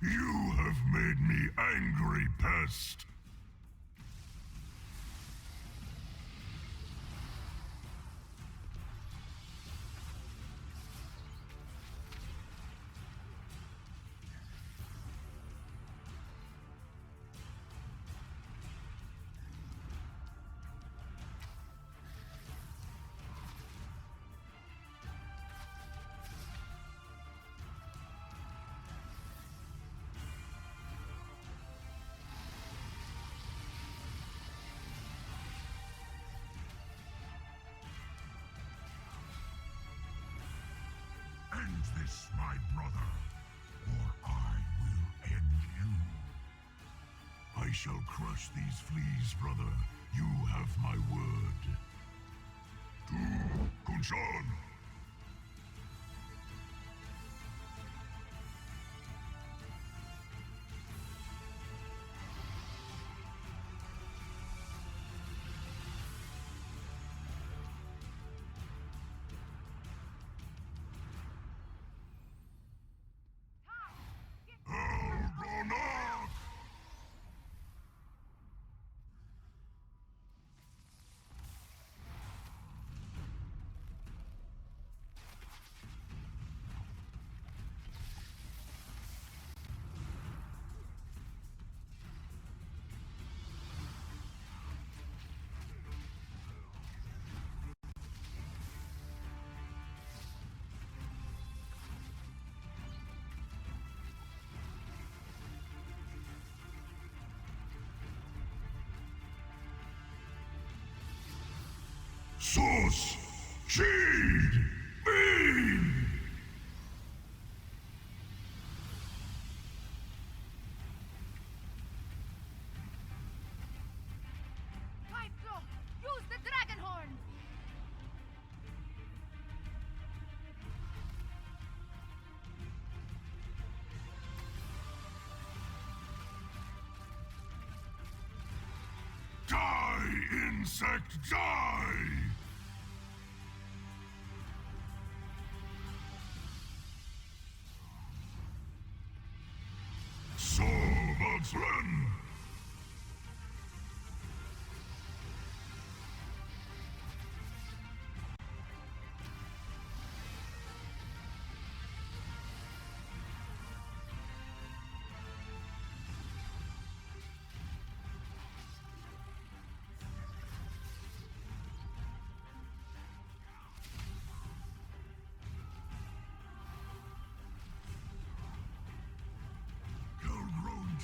You have made me angry, pest. End this, my brother, or I will end you. I shall crush these fleas, brother. You have my word. To Kunshan! Sus! Cheed! Beam! Fight Claw! Use the dragon horn! Die, insect, die! Soulbudsman!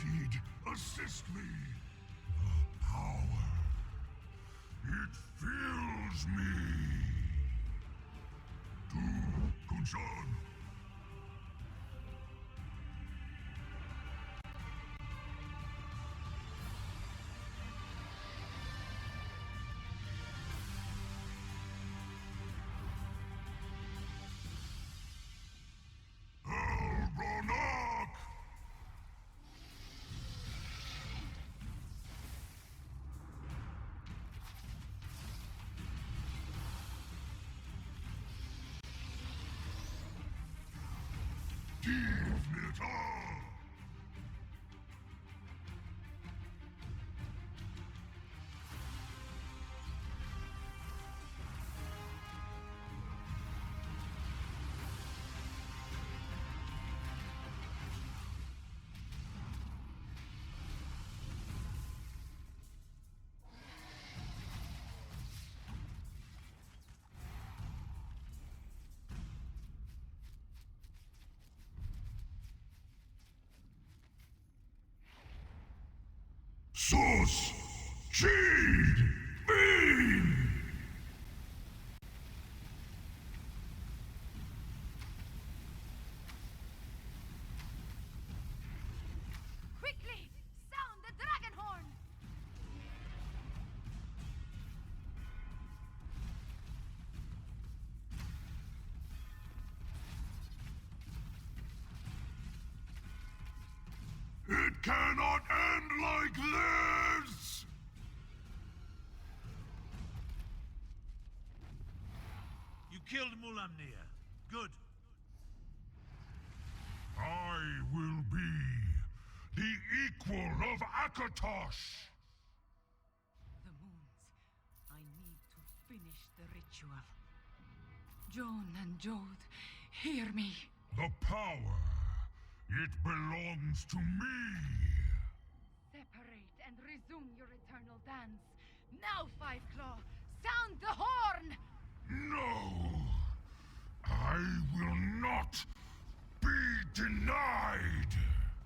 Indeed, assist me. The power. It fills me. To Kunshan. Arcos! Sheed! Beam! Quickly! Sound the dragon horn! It cannot end like this! You killed Mulamnir. Good. I will be the equal of Akatosh! The moons. I need to finish the ritual. Joan and Jode, hear me. The power, it belongs to me! Separate and resume your eternal dance. Now, Five Claw, sound the horn! No! I will not be denied!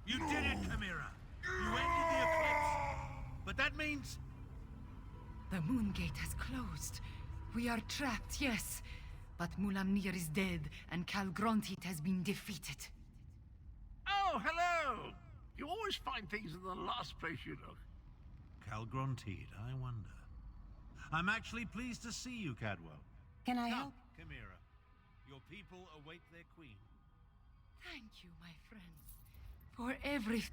You did it, Chimera. You ended the eclipse. But that means... The moon gate has closed. We are trapped, yes. But Mulamnir is dead, and Calgrontit has been defeated. Oh, hello! You always find things in the last place you look. Calgrontit, I wonder. I'm actually pleased to see you, Cadwell. Can I Come, help? Chimera. Your people await their queen. Thank you, my friends, for everything.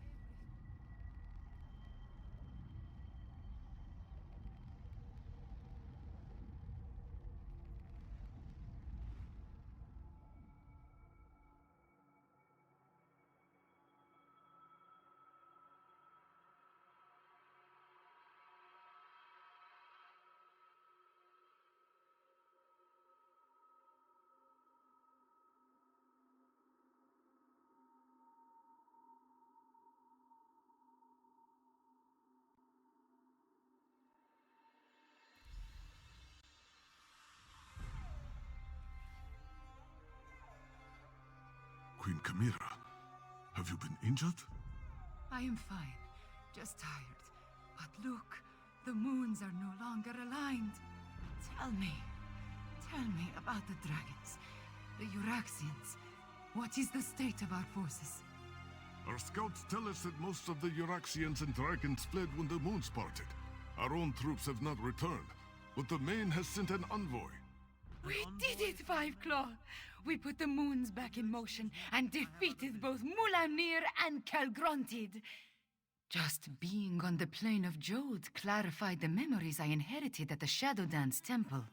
Queen Chimera, have you been injured? I am fine, just tired. But look, the moons are no longer aligned. Tell me about the dragons, the Euraxians. What is the state of our forces? Our scouts tell us that most of the Euraxians and dragons fled when the moons parted. Our own troops have not returned, but the Main has sent an envoy. We did it, Five Claw! We put the moons back in motion and defeated both Mulamnir and Calgrontit. Just being on the plane of Jode clarified the memories I inherited at the Shadow Dance Temple.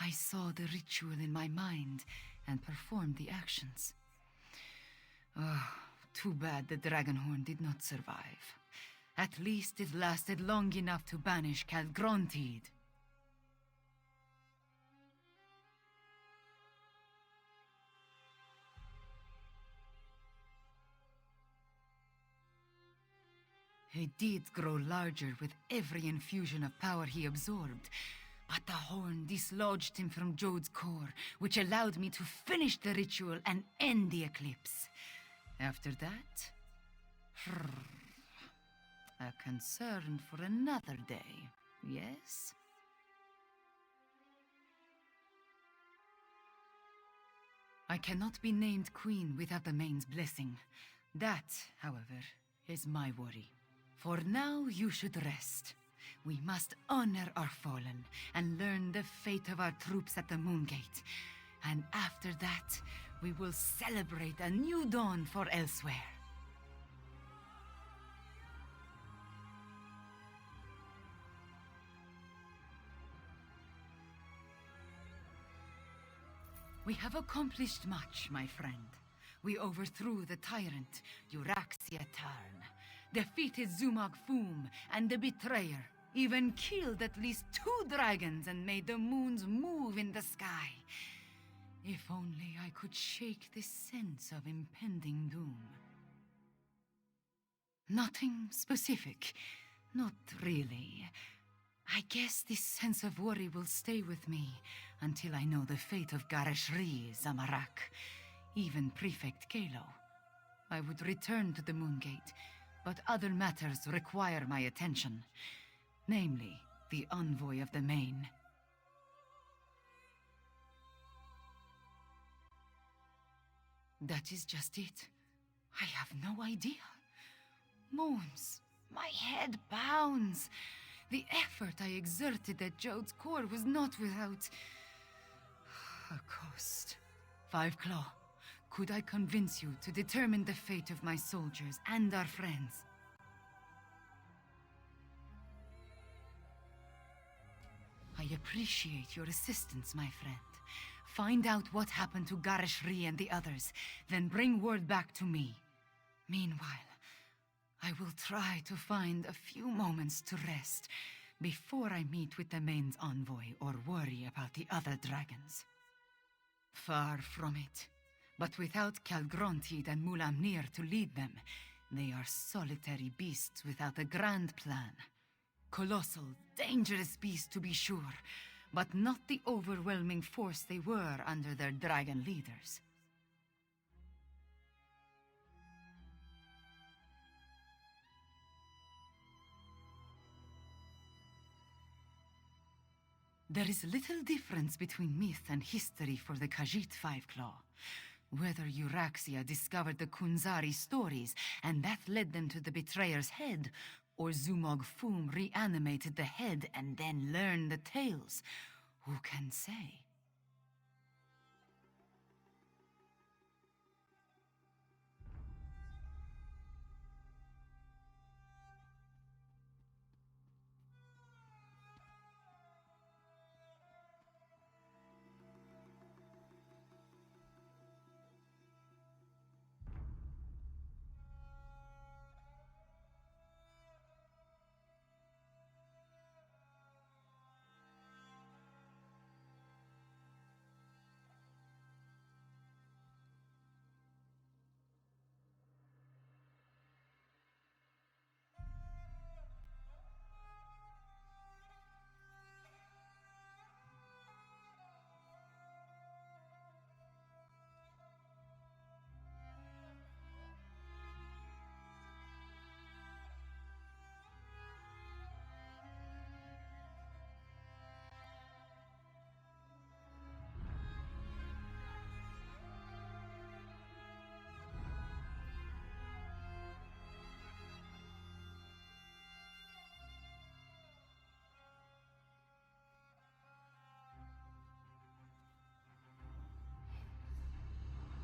I saw the ritual in my mind and performed the actions. Oh, too bad the Dragonhorn did not survive. At least it lasted long enough to banish Calgrontit. He did grow larger with every infusion of power he absorbed, but the horn dislodged him from Jode's core, which allowed me to finish the ritual and end the eclipse. After that, a concern for another day, yes? I cannot be named queen without the Main's blessing. That, however, is my worry. For now, you should rest. We must honor our fallen and learn the fate of our troops at the Moongate. And after that, we will celebrate a new dawn for Elsweyr. We have accomplished much, my friend. We overthrew the tyrant, Euraxia Tarn, defeated Zumog Foom and the Betrayer, even killed at least 2 dragons and made the moons move in the sky. If only I could shake this sense of impending doom. Nothing specific. Not really. I guess this sense of worry will stay with me until I know the fate of Gareshri, Zamarak, even Prefect Kalo. I would return to the Moongate, but other matters require my attention. Namely, the envoy of the Main. That is just it. I have no idea. Moans. My head pounds. The effort I exerted at Jode's core was not without a cost. Five Claw, could I convince you to determine the fate of my soldiers and our friends? I appreciate your assistance, my friend. Find out what happened to Garishri and the others, then bring word back to me. Meanwhile, I will try to find a few moments to rest before I meet with the Main's envoy or worry about the other dragons. Far from it. But without Kalgrontid and Mulamnir to lead them, they are solitary beasts without a grand plan. Colossal, dangerous beasts to be sure, but not the overwhelming force they were under their dragon leaders. There is little difference between myth and history for the Khajiit Five Claw. Whether Euraxia discovered the Kunzari stories and that led them to the betrayer's head, or Zumog Foom reanimated the head and then learned the tales, who can say?